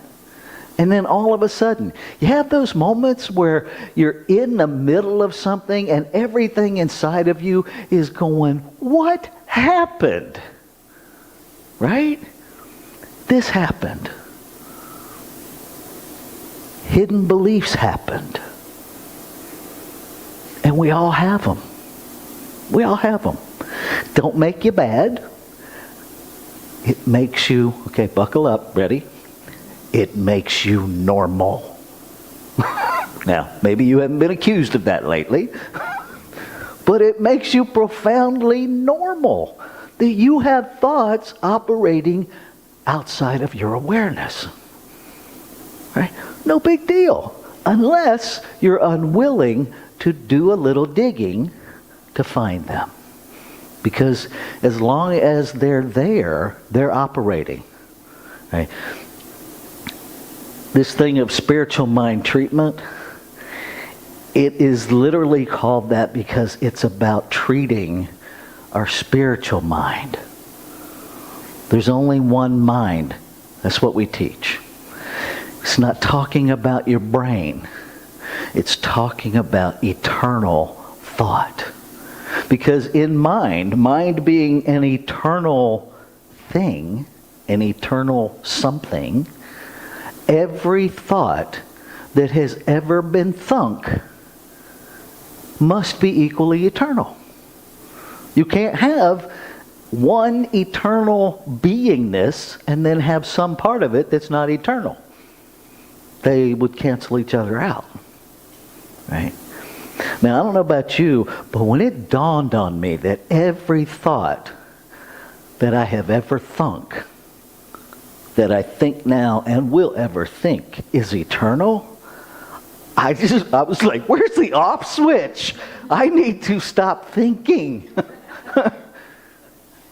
And then all of a sudden, you have those moments where you're in the middle of something and everything inside of you is going, what happened? Right? This happened. Hidden beliefs happened. And we all have them. We all have them. Don't make you bad. It makes you, okay, buckle up, ready? It makes you normal. Now, maybe you haven't been accused of that lately, but it makes you profoundly normal that you have thoughts operating outside of your awareness. Right? No big deal, unless you're unwilling to do a little digging to find them. Because as long as they're there, they're operating. Right? This thing of spiritual mind treatment, it is literally called that because it's about treating our spiritual mind. There's only one mind. That's what we teach. It's not talking about your brain. It's talking about eternal thought. Because in mind being an eternal thing, an eternal something, every thought that has ever been thunk must be equally eternal. You can't have one eternal beingness and then have some part of it that's not eternal. They would cancel each other out. Right? Now, I don't know about you, but when it dawned on me that every thought that I have ever thunk, that I think now and will ever think is eternal, I was like, where's the off switch? I need to stop thinking.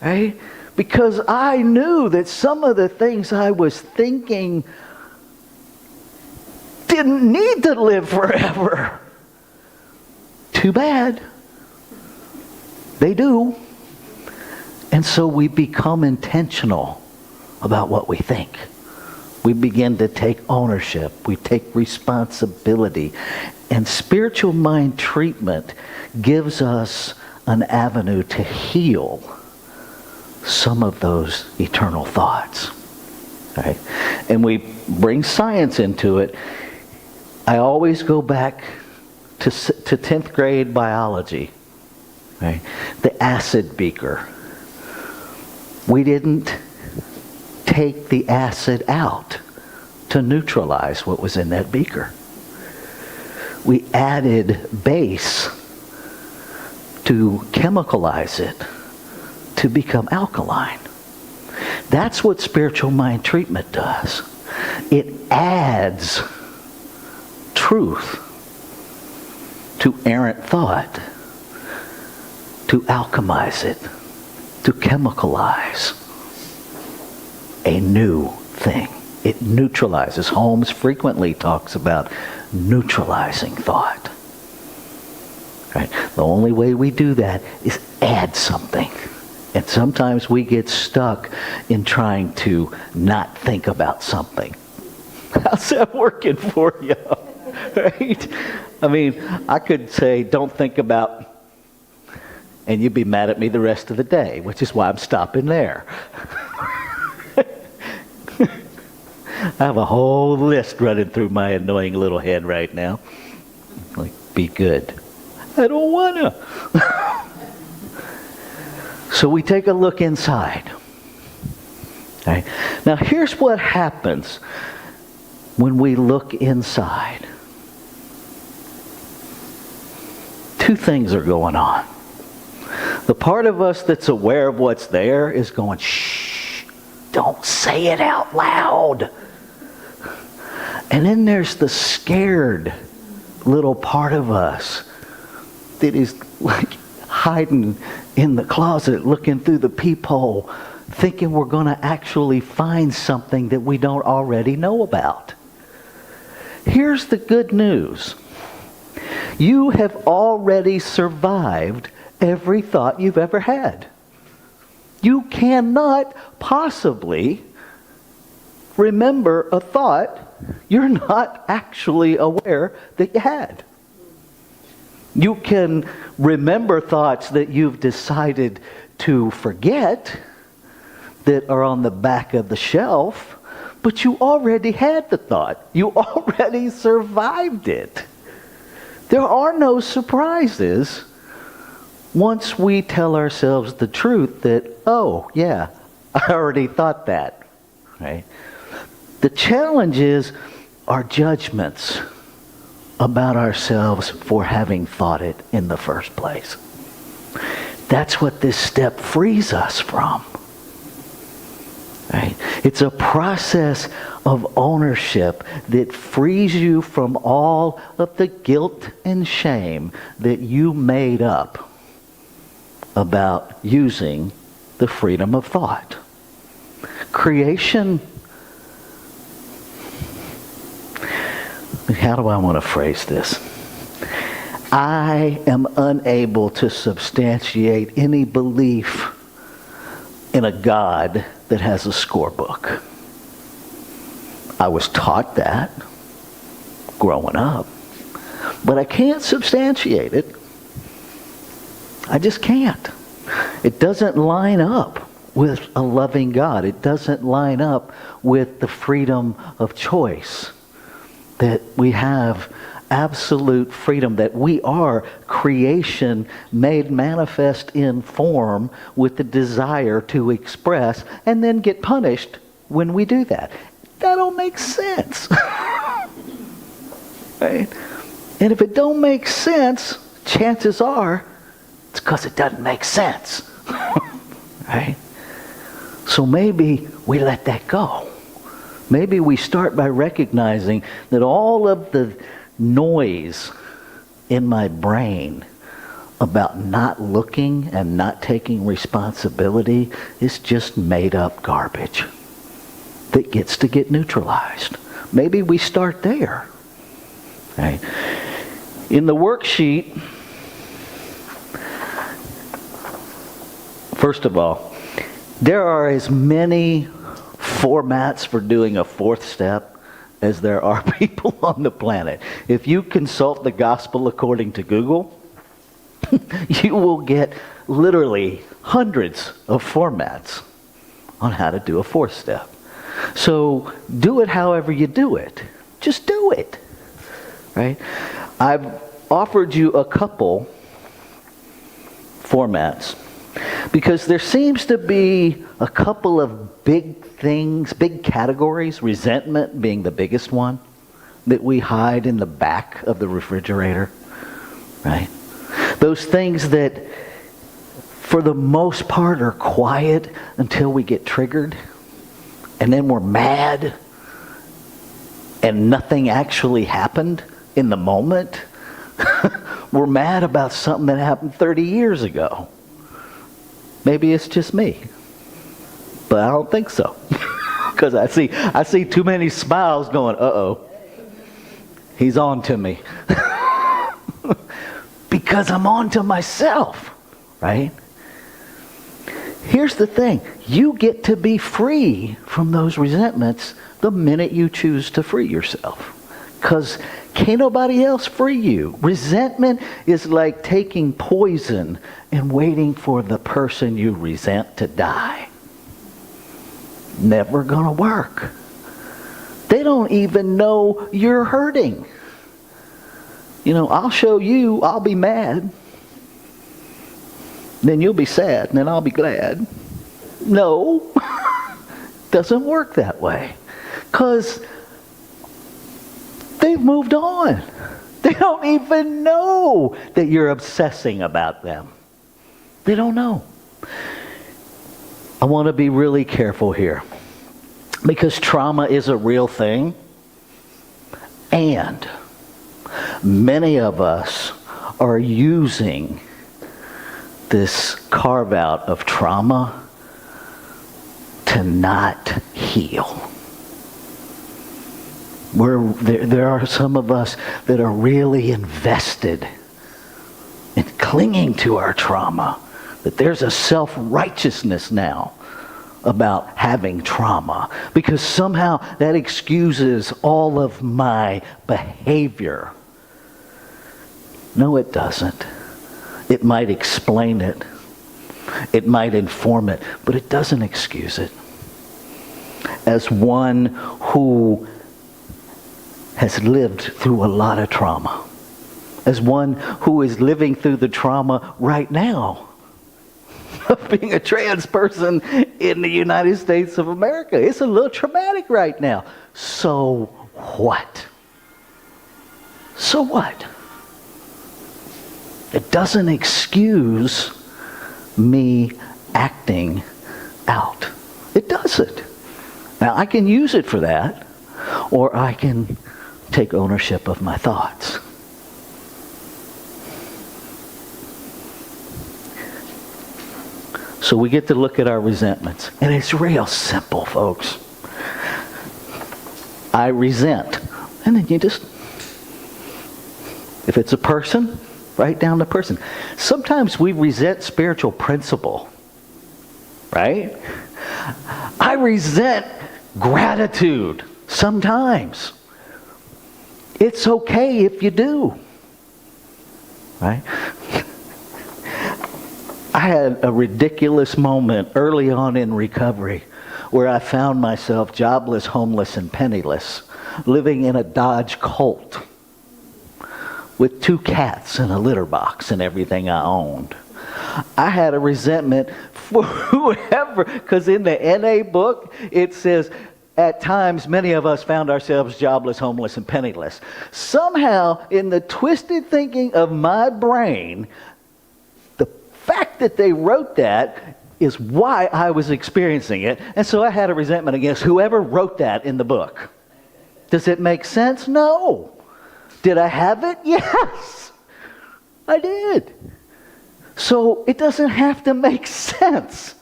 Right? Because I knew that some of the things I was thinking didn't need to live forever. Too bad. They do. And so we become intentional about what we think. We begin to take ownership. We take responsibility. And spiritual mind treatment gives us an avenue to heal some of those eternal thoughts. Right? And we bring science into it. I always go back to 10th grade biology. Right? The acid beaker. We didn't take the acid out to neutralize what was in that beaker. We added base to chemicalize it to become alkaline. That's what spiritual mind treatment does. It adds truth to errant thought, to alchemize it, to chemicalize a new thing. It neutralizes. Holmes frequently talks about neutralizing thought. Right? The only way we do that is add something. And sometimes we get stuck in trying to not think about something. How's that working for you? Right? I mean, I could say, don't think about, and you'd be mad at me the rest of the day, which is why I'm stopping there. I have a whole list running through my annoying little head right now. Like, be good. I don't wanna. So we take a look inside. Okay? Now here's what happens when we look inside. Two things are going on. The part of us that's aware of what's there is going, shh, don't say it out loud. And then there's the scared little part of us that is like hiding in the closet, looking through the peephole, thinking we're going to actually find something that we don't already know about. Here's the good news. You have already survived every thought you've ever had. You cannot possibly remember a thought you're not actually aware that you had. You can remember thoughts that you've decided to forget that are on the back of the shelf, but you already had the thought. You already survived it. There are no surprises once we tell ourselves the truth that, oh, yeah, I already thought that. Right? The challenge is our judgments about ourselves for having thought it in the first place. That's what this step frees us from. Right? It's a process of ownership that frees you from all of the guilt and shame that you made up about using the freedom of thought. Creation, how do I want to phrase this? I am unable to substantiate any belief in a God that has a scorebook. I was taught that growing up, but I can't substantiate it. I just can't. It doesn't line up with a loving God. It doesn't line up with the freedom of choice that we have, absolute freedom, that we are creation made manifest in form with the desire to express and then get punished when we do that. That don't make sense. Right? And if it don't make sense, chances are it's because it doesn't make sense. Right? So maybe we let that go. Maybe we start by recognizing that all of the noise in my brain about not looking and not taking responsibility is just made up garbage that gets to get neutralized. Maybe we start there. Okay. In the worksheet, first of all, there are as many formats for doing a fourth step as there are people on the planet. If you consult the gospel according to Google, you will get literally hundreds of formats on how to do a fourth step. So do it however you do it. Just do it. Right? I've offered you a couple formats because there seems to be a couple of big things, big categories, resentment being the biggest one, that we hide in the back of the refrigerator, right? Those things that, for the most part, are quiet until we get triggered, and then we're mad, and nothing actually happened in the moment. We're mad about something that happened 30 years ago. Maybe it's just me. But I don't think so. Because I see too many smiles going, uh-oh, he's on to me. Because I'm on to myself, right? Here's the thing. You get to be free from those resentments the minute you choose to free yourself. Because can't nobody else free you. Resentment is like taking poison and waiting for the person you resent to die. Never gonna work. They don't even know you're hurting. You know, I'll show you, I'll be mad. Then you'll be sad, and then I'll be glad. No, doesn't work that way. Because they've moved on. They don't even know that you're obsessing about them. They don't know. I want to be really careful here. Because trauma is a real thing. And many of us are using this carve out of trauma to not heal. There are some of us that are really invested in clinging to our trauma, that there's a self-righteousness now about having trauma, because somehow that excuses all of my behavior. No, it doesn't. It might explain it. It might inform it, but it doesn't excuse it. As one who has lived through a lot of trauma, as one who is living through the trauma right now of being a trans person in the United States of America. It's a little traumatic right now. So what? So what? It doesn't excuse me acting out. It doesn't. Now, I can use it for that, or I can take ownership of my thoughts. So we get to look at our resentments. And it's real simple, folks. I resent. And then you just, if it's a person, write down the person. Sometimes we resent spiritual principle. Right? I resent gratitude. Sometimes. It's okay if you do. Right? I had a ridiculous moment early on in recovery where I found myself jobless, homeless, and penniless, living in a Dodge Colt with 2 cats and a litter box and everything I owned. I had a resentment for whoever, because in the NA book it says, at times many of us found ourselves jobless, homeless, and penniless. Somehow, in the twisted thinking of my brain, the fact that they wrote that is why I was experiencing it. And so I had a resentment against whoever wrote that in the book. Does it make sense? No. Did I have it? Yes. I did. So it doesn't have to make sense.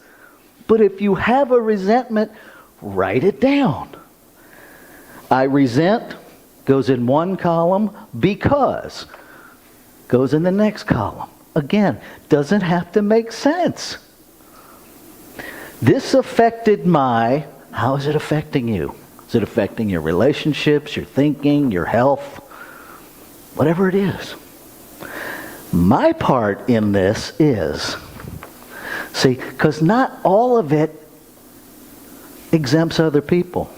But if you have a resentment, write it down. I resent goes in one column, because goes in the next column. Again, doesn't have to make sense. This affected my, how is it affecting you? Is it affecting your relationships, your thinking, your health? Whatever it is. My part in this is, see, because not all of it exempts other people.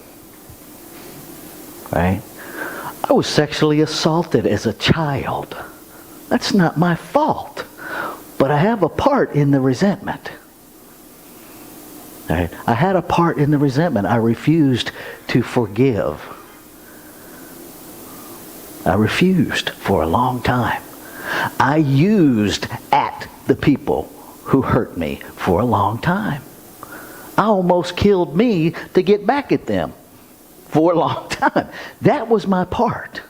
Right? I was sexually assaulted as a child. That's not my fault. But I have a part in the resentment. Right? I had a part in the resentment. I refused to forgive. I refused for a long time. I used at the people who hurt me for a long time. I almost killed me to get back at them for a long time. That was my part.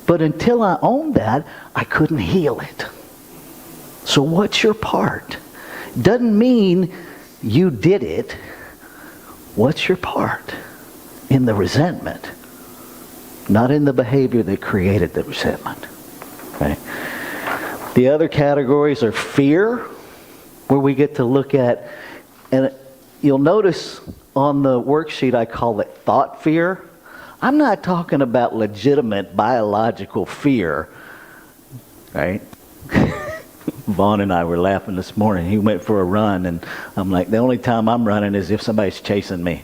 But until I owned that, I couldn't heal it. So what's your part? Doesn't mean you did it. What's your part in the resentment? Not in the behavior that created the resentment. Right? The other categories are fear. where we get to look at, and you'll notice on the worksheet I call it thought fear. I'm not talking about legitimate biological fear, right? Vaughn and I were laughing this morning. He went for a run, and I'm like, the only time I'm running is if somebody's chasing me.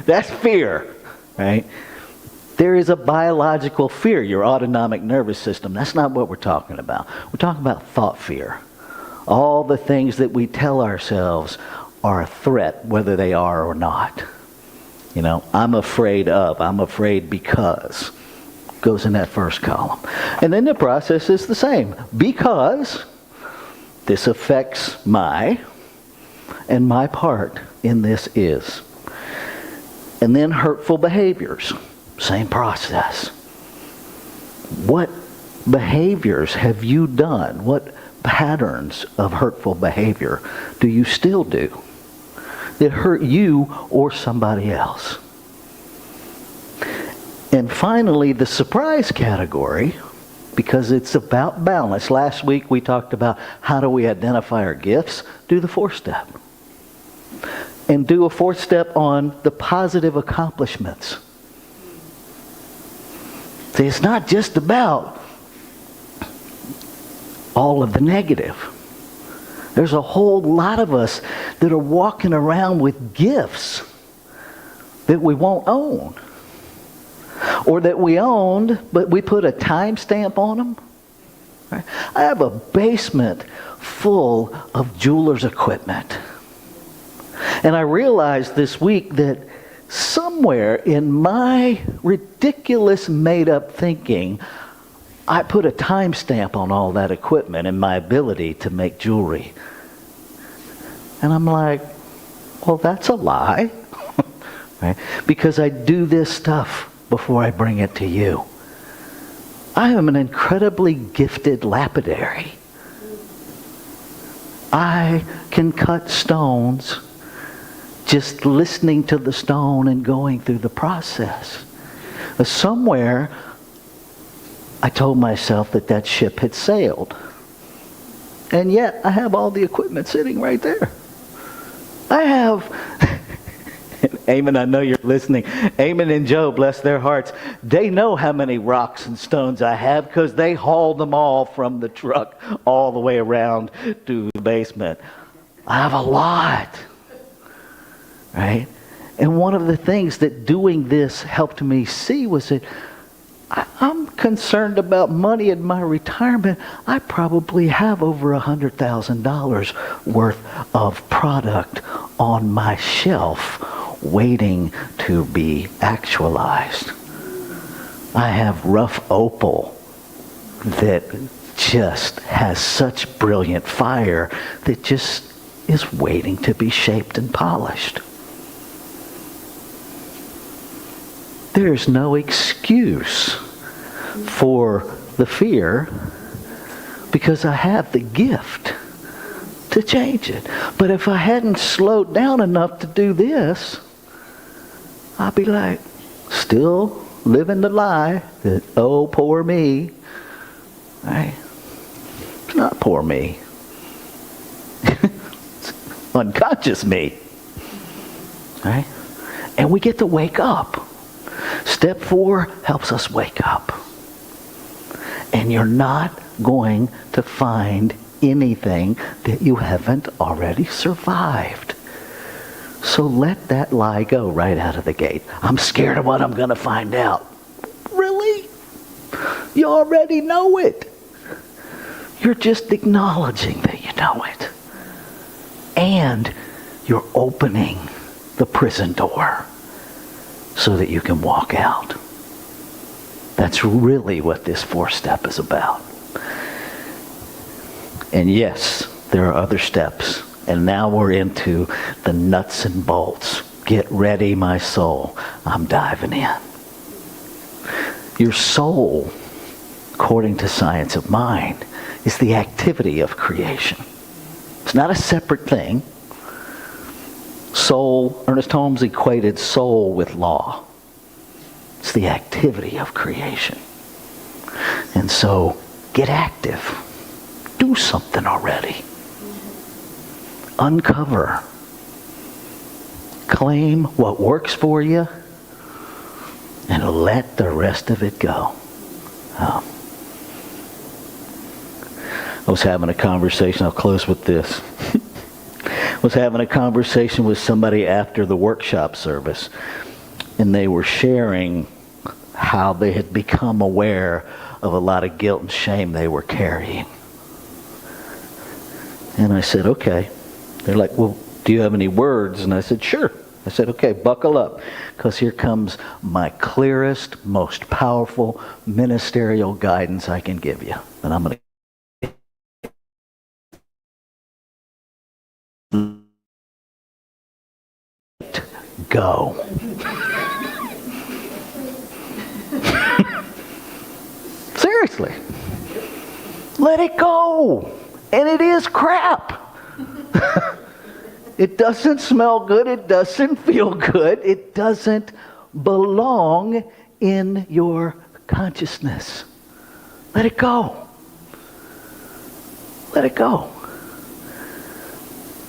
That's fear, right? There is a biological fear, your autonomic nervous system. That's not what we're talking about. We're talking about thought fear. All the things that we tell ourselves are a threat, whether they are or not. You know, I'm afraid because. Goes in that first column. And then the process is the same. Because this affects my, and my part in this is. And then hurtful behaviors. Same process. What behaviors have you done? What patterns of hurtful behavior do you still do that hurt you or somebody else? And finally, the surprise category, because it's about balance. Last week we talked about how do we identify our gifts. Do the 4th step. And do a 4th step on the positive accomplishments. See, it's not just about all of the negative. There's a whole lot of us that are walking around with gifts that we won't own. Or that we owned, but we put a timestamp on them. Right? I have a basement full of jeweler's equipment. And I realized this week that somewhere in my ridiculous made-up thinking, I put a timestamp on all that equipment and my ability to make jewelry. And I'm like, well, that's a lie. Right? Because I do this stuff before I bring it to you. I am an incredibly gifted lapidary. I can cut stones just listening to the stone and going through the process. Somewhere, I told myself that ship had sailed. And yet, I have all the equipment sitting right there. I have... Eamon, I know you're listening. Eamon and Joe, bless their hearts, they know how many rocks and stones I have because they hauled them all from the truck all the way around to the basement. I have a lot, right? And one of the things that doing this helped me see was that I'm concerned about money in my retirement. I probably have over $100,000 worth of product on my shelf waiting to be actualized. I have rough opal that just has such brilliant fire that just is waiting to be shaped and polished. There's no excuse for the fear because I have the gift to change it. But if I hadn't slowed down enough to do this, I'd be like, still living the lie that, oh, poor me. Right? It's not poor me. It's unconscious me. Right? And we get to wake up. Step 4 helps us wake up. And you're not going to find anything that you haven't already survived. So let that lie go right out of the gate. I'm scared of what I'm going to find out. Really? You already know it. You're just acknowledging that you know it. And you're opening the prison door so that you can walk out. That's really what this 4th step is about. And yes, there are other steps. And now we're into the nuts and bolts. Get ready, my soul. I'm diving in. Your soul, according to science of mind, is the activity of creation. It's not a separate thing. Soul, Ernest Holmes equated soul with law. It's the activity of creation. And so, get active. Do something already. uncover. Claim what works for you and let the rest of it go. Oh. I was having a conversation, I'll close with this. I was having a conversation with somebody after the workshop service, and they were sharing how they had become aware of a lot of guilt and shame they were carrying. And I said, okay. They're like, well, do you have any words? And I said, sure. I said, okay, buckle up, because here comes my clearest, most powerful ministerial guidance I can give you. And I'm going to go. Seriously. Let it go. And it is crap. It doesn't smell good. It doesn't feel good. It doesn't belong in your consciousness. Let it go. Let it go.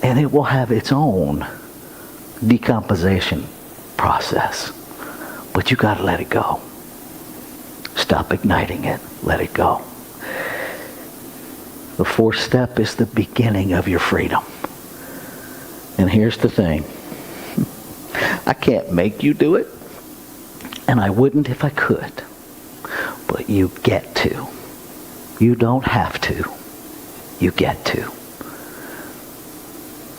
And it will have its own decomposition process. But you got to let it go. Stop igniting it. Let it go. The fourth step is the beginning of your freedom. And here's the thing. I can't make you do it, and I wouldn't if I could. But you get to. You don't have to. You get to.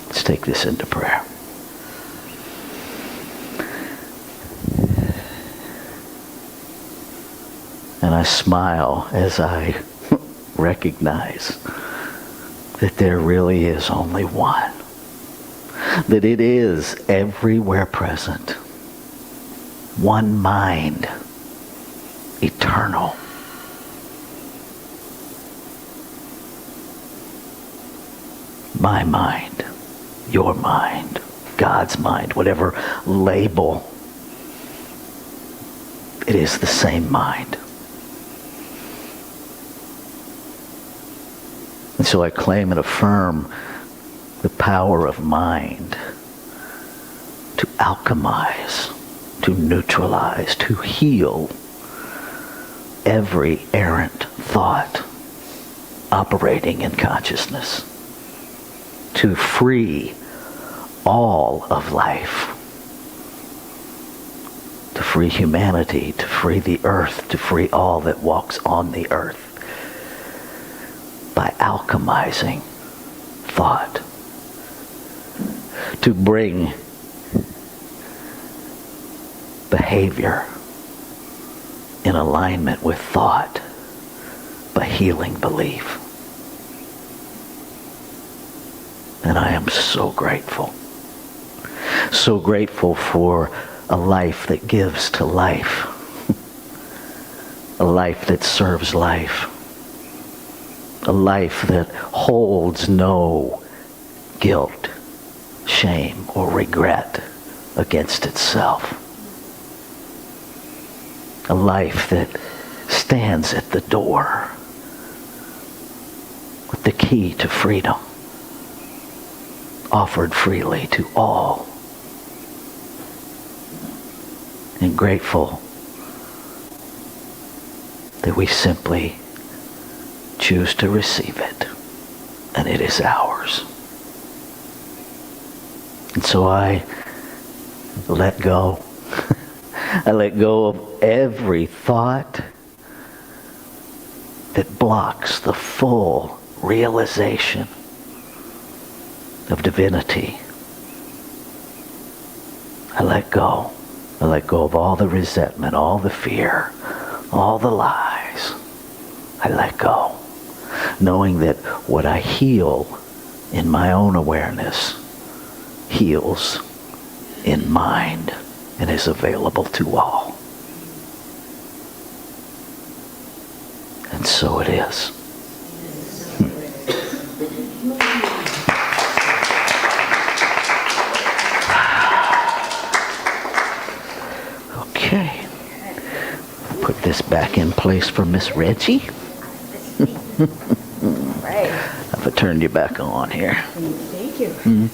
Let's take this into prayer. And I smile as I recognize that there really is only one. That it is everywhere present. One mind. Eternal. My mind. Your mind. God's mind. Whatever label. It is the same mind. And so I claim and affirm the power of mind to alchemize, to neutralize, to heal every errant thought operating in consciousness, to free all of life, to free humanity, to free the earth, to free all that walks on the earth by alchemizing thought. To bring behavior in alignment with thought by healing belief. And I am so grateful. So grateful for a life that gives to life. A life that serves life. A life that holds no guilt, shame, or regret against itself. A life that stands at the door with the key to freedom, offered freely to all. And grateful that we simply choose to receive it, and it is ours. And so I let go. I let go of every thought that blocks the full realization of divinity. I let go. I let go of all the resentment, all the fear, all the lies. I let go, knowing that what I heal in my own awareness heals in mind and is available to all. And so it is. Okay. Put this back in place for Miss Reggie. Right. I've turned you back on here. Can you see? Thank you.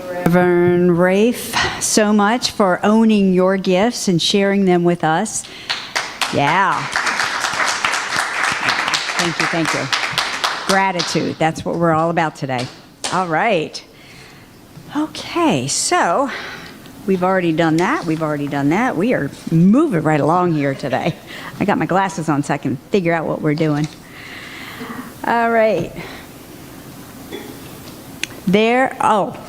Reverend Rafe, so much for owning your gifts and sharing them with us. Yeah. Thank you. Gratitude, that's what we're all about today. All right. Okay, so we've already done that. We are moving right along here today. I got my glasses on so I can figure out what we're doing. All right.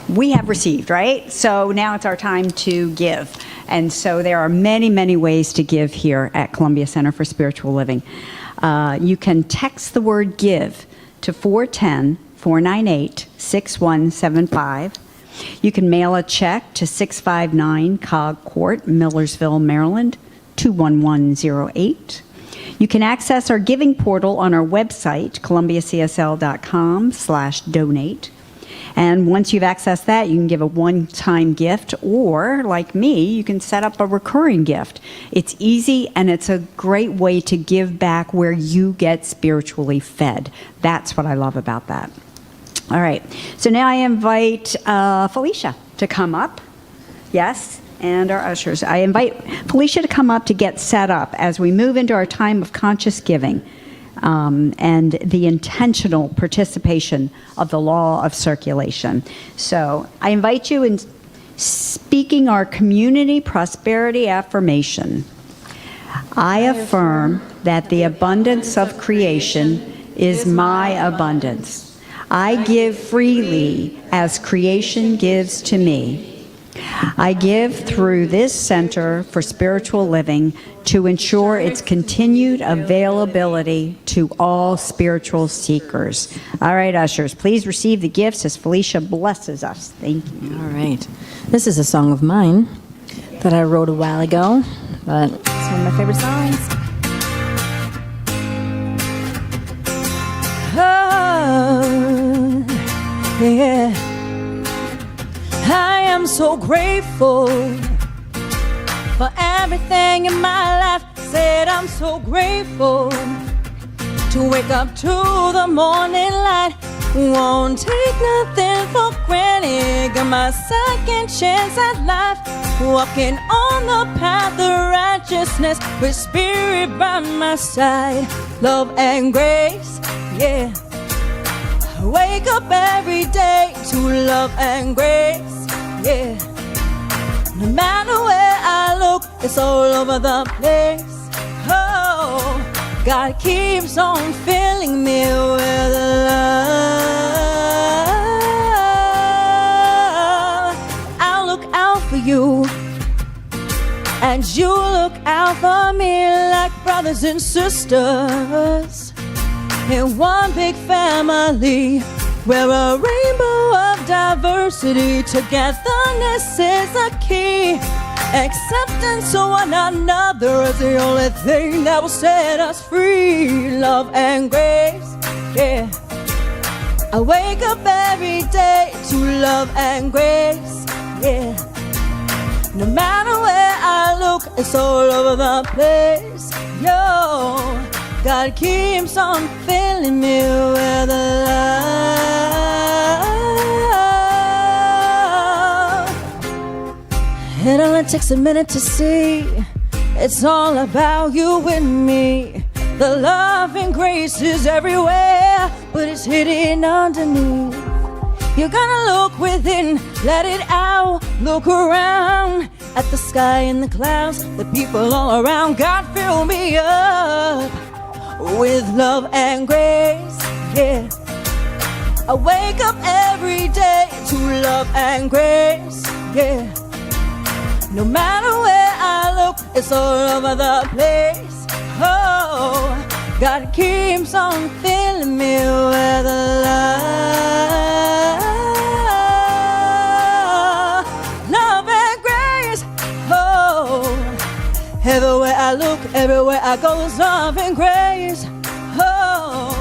We have received, right? So now it's our time to give. And so there are many, many ways to give here at Columbia Center for Spiritual Living. You can text the word give to 410-498-6175. You can mail a check to 659 Cog Court, Millersville, Maryland, 21108. You can access our giving portal on our website, columbiacsl.com/donate. And once you've accessed that, you can give a one-time gift, or, like me, you can set up a recurring gift. It's easy, and it's a great way to give back where you get spiritually fed. That's what I love about that. All right, so now I invite Felicia to come up. Yes, and our ushers. I invite Felicia to come up to get set up as we move into our time of conscious giving. And the intentional participation of the law of circulation. So I invite you in speaking our community prosperity affirmation. I affirm that the abundance of creation is my abundance. I give freely as creation gives to me. I give through this Center for Spiritual Living to ensure its continued availability to all spiritual seekers. All right, ushers, please receive the gifts as Felicia blesses us. Thank you. All right. This is a song of mine that I wrote a while ago, but it's one of my favorite songs. Oh, yeah. I am so grateful for everything in my life. Said I'm so grateful to wake up to the morning light. Won't take nothing for granted. Got my second chance at life. Walking on the path of righteousness with Spirit by my side. Love and grace, yeah. I wake up every day to love and grace. Yeah. No matter where I look, it's all over the place. Oh, God keeps on filling me with love. I'll look out for you, and you look out for me like brothers and sisters in one big family. We're a rainbow of diversity. Togetherness is a key. Acceptance of one another is the only thing that will set us free. Love and grace, yeah. I wake up every day to love and grace, yeah. No matter where I look, it's all over the place. Yo, God keeps on filling me with love. It only takes a minute to see. It's all about you and me. The love and grace is everywhere, but it's hidden underneath. You gotta look within, let it out. Look around at the sky and the clouds, the people all around. God, fill me up with love and grace, yeah. I wake up every day to love and grace, yeah. No matter where I look, it's all over the place. Oh, God keeps on filling me with love. Love and grace, oh. Everywhere I look, everywhere I go, is love and grace. Oh,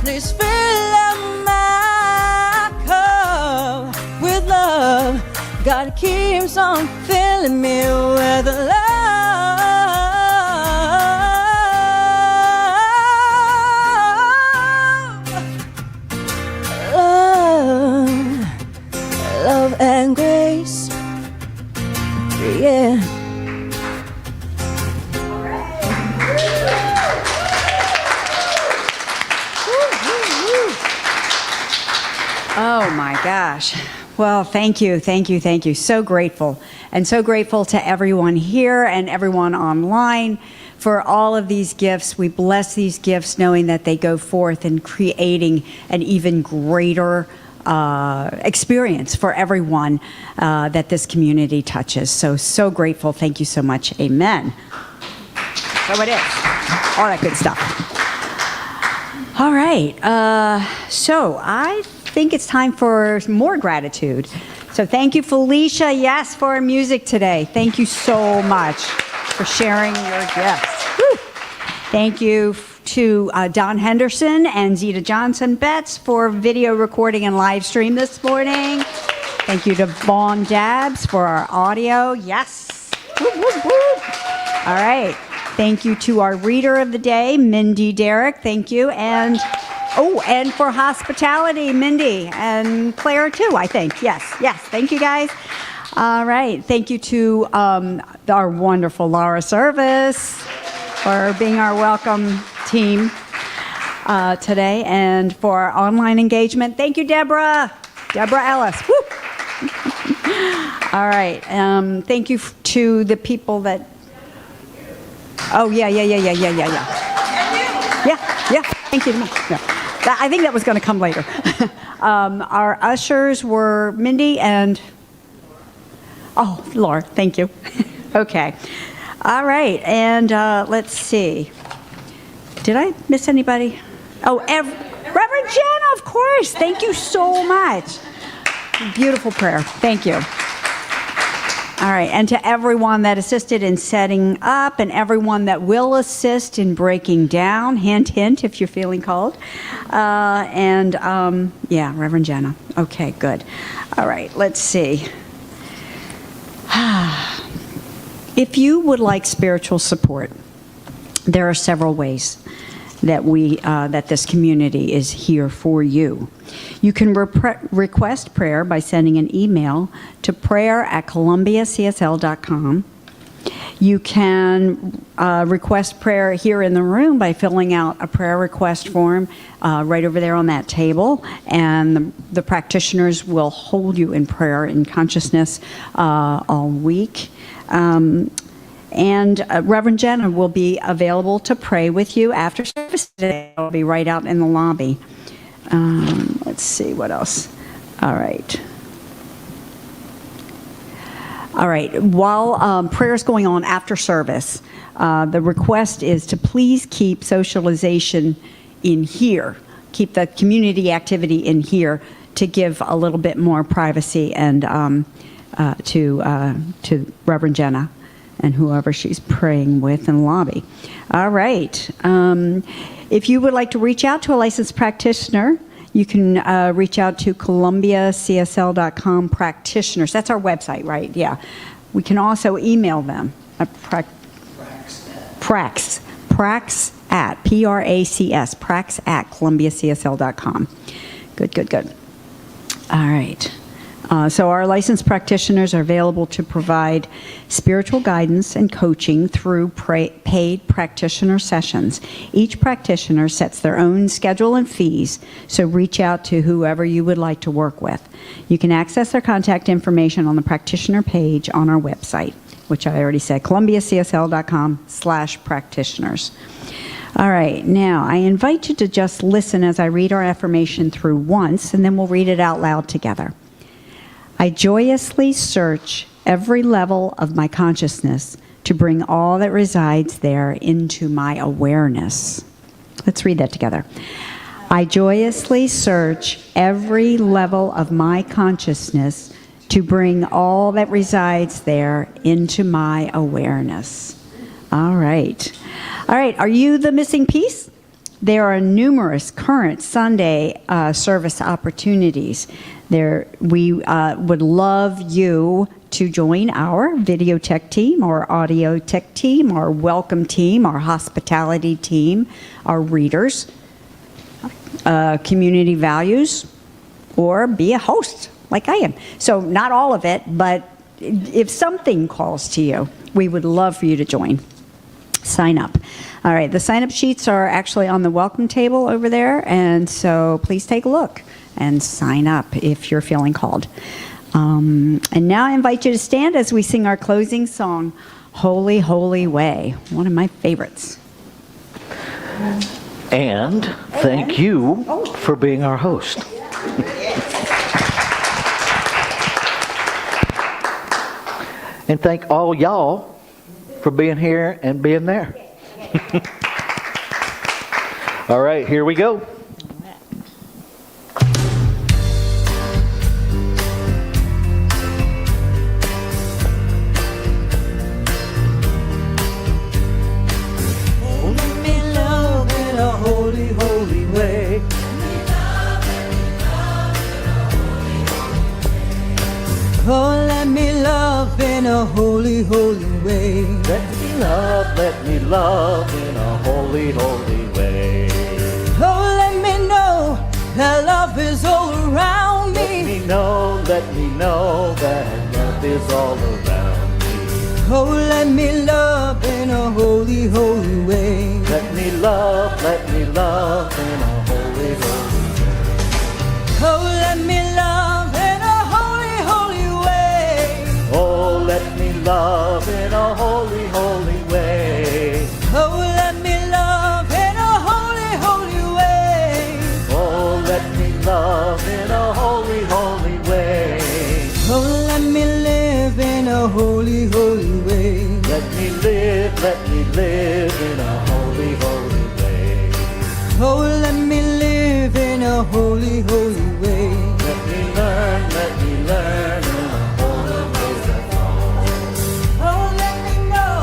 please fill up my cup with love. God keeps on filling me with love. Oh my gosh. Well, thank you, thank you, thank you. So grateful. And so grateful to everyone here and everyone online for all of these gifts. We bless these gifts knowing that they go forth in creating an even greater experience for everyone that this community touches. So grateful. Thank you so much. Amen. So it is. All that good stuff. All right. So I think it's time for more gratitude. So thank you, Felicia, yes, for our music today. Thank you so much for sharing your gifts. Woo. Thank you to Don Henderson and Zeta Johnson Betts for video recording and live stream this morning. Thank you to Vaughn Dabbs for our audio. Yes. Woo, woo, woo. All right. Thank you to our reader of the day, Mindy Derrick. Thank you. And for hospitality, Mindy and Claire too, I think. Yes. Thank you, guys. All right. Thank you to our wonderful Laura Service for being our welcome team today, and for our online engagement. Thank you, Deborah Ellis. Woo. All right. Thank you to the people that. Oh yeah. Thank you. No. I think that was going to come later. Our ushers were Mindy and. Oh, Laura. Thank you. Okay. All right. And let's see. Did I miss anybody? Oh, Reverend Jenna, of course. Thank you so much. Beautiful prayer. Thank you. All right. And to everyone that assisted in setting up and everyone that will assist in breaking down, hint, hint, if you're feeling called. Reverend Jenna. Okay, good. All right. Let's see. If you would like spiritual support, there are several ways that that this community is here for you. You can request prayer by sending an email to prayer@columbiacsl.com. You can request prayer here in the room by filling out a prayer request form right over there on that table, and the practitioners will hold you in prayer in consciousness all week. And Reverend Jenna will be available to pray with you after service today. I'll be right out in the lobby. Let's see, what else? All right. While prayer is going on after service, the request is to please keep socialization in here. Keep the community activity in here to give a little bit more privacy and to Reverend Jenna and whoever she's praying with in the lobby. All right. If you would like to reach out to a licensed practitioner, you can reach out to columbiacsl.com practitioners. That's our website, right? Yeah. We can also email them. Prax at columbiacsl.com. Good. All right. So our licensed practitioners are available to provide spiritual guidance and coaching through paid practitioner sessions. Each practitioner sets their own schedule and fees, so reach out to whoever you would like to work with. You can access their contact information on the practitioner page on our website, which I already said, columbiacsl.com/practitioners. All right, now I invite you to just listen as I read our affirmation through once, and then we'll read it out loud together. I joyously search every level of my consciousness to bring all that resides there into my awareness. Let's read that together. I joyously search every level of my consciousness to bring all that resides there into my awareness. All right. Are you the missing piece? There are numerous current Sunday service opportunities. We would love you to join our video tech team, our audio tech team, our welcome team, our hospitality team, our readers, community values, or be a host like I am. So not all of it, but if something calls to you, we would love for you to join. Sign up. All right, the sign-up sheets are actually on the welcome table over there, and so please take a look and sign up if you're feeling called. And now I invite you to stand as we sing our closing song, Holy, Holy Way, one of my favorites. And thank you for being our host. And thank all y'all for being here and being there. All right, here we go. Holy, holy way. Oh, let me love in a holy, holy way. Let me love in a holy, holy way. Oh, let me know that love is all around me. Let me know that love is all around me. Oh, let me love in a holy, holy way. Let me love in a holy, holy way. Oh, let me love in a holy, holy way. Oh, let me love in a holy, holy way. Oh, let me love in a holy, holy way. Oh, let me love in a holy, holy way. Oh, let me live in a holy, holy way. Let me live in a holy, holy way. Oh, let me live in a holy, holy way. Let me learn in a holy way. Oh, let me know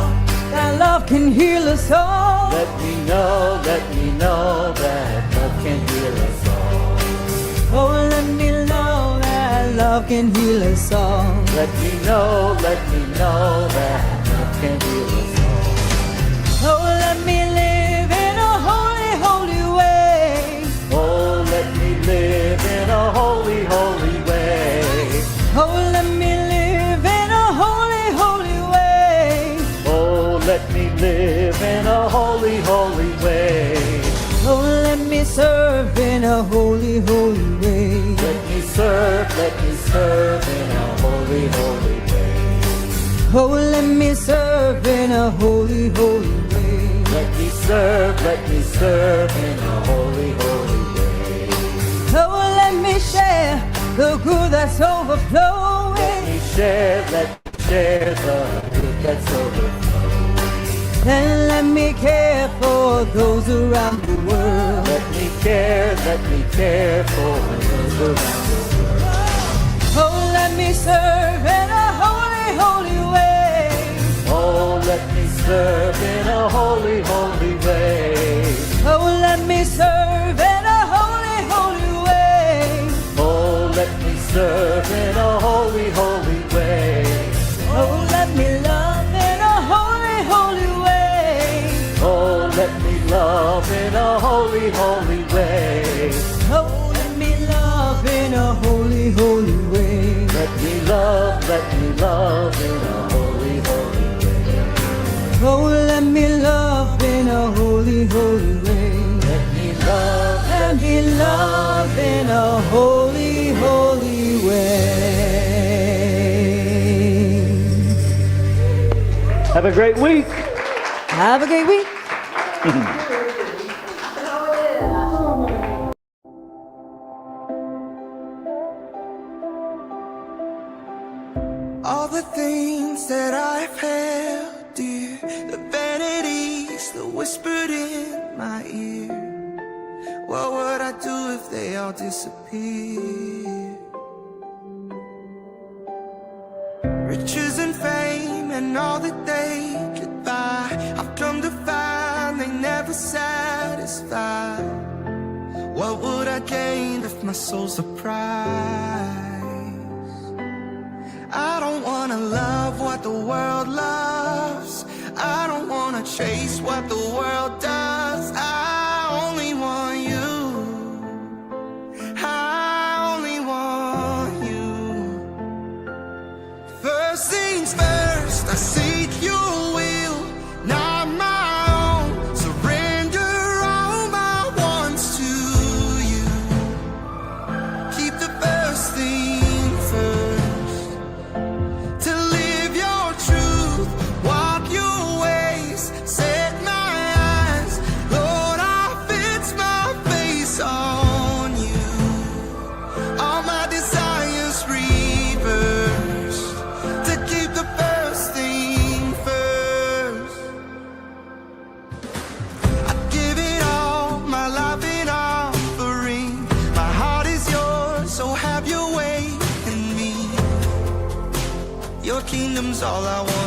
that love can heal us all. Let me know that love can heal us all. Oh, let me know that love can heal us all. Let me know that love can heal us all. Oh, let me live in a holy, holy way. Oh, let me live in a holy, holy way. Oh, let me live in a holy, holy way. Oh, let me live in a holy, holy way. Oh, let me serve in a holy, holy way. Let me serve in a holy, holy way. Oh, let me serve in a holy, holy way. Let me serve in a holy, holy way. Oh, let me share the good that's overflowing. Let me share the good that's overflowing. And let me care for those around the world. Let me care for those around the world. Oh, let me serve in a holy, holy way. Oh, let me serve in a holy, holy way. Oh, let me serve in a holy, holy way. Oh, let me serve in a holy, holy way. Oh, let me love in a holy, holy way. Oh, let me love in a holy, holy way. Oh, let me love in a holy, holy way. Let me love in a holy, holy way. Oh, let me love in a holy, holy way. Let me Let me love in a holy, holy way. Have a great week. Have a great week. All the things that I've held dear, the vanities that whispered in my ear, what would I do if they all disappeared? Riches and fame and all that they could buy, I've come to find they never satisfy. What would I gain if my soul's a prize? I don't wanna love what the world loves. I don't wanna chase what the world does. I only want you. I only want you. First things first, I seek your will, not my own. So freedom's all I want.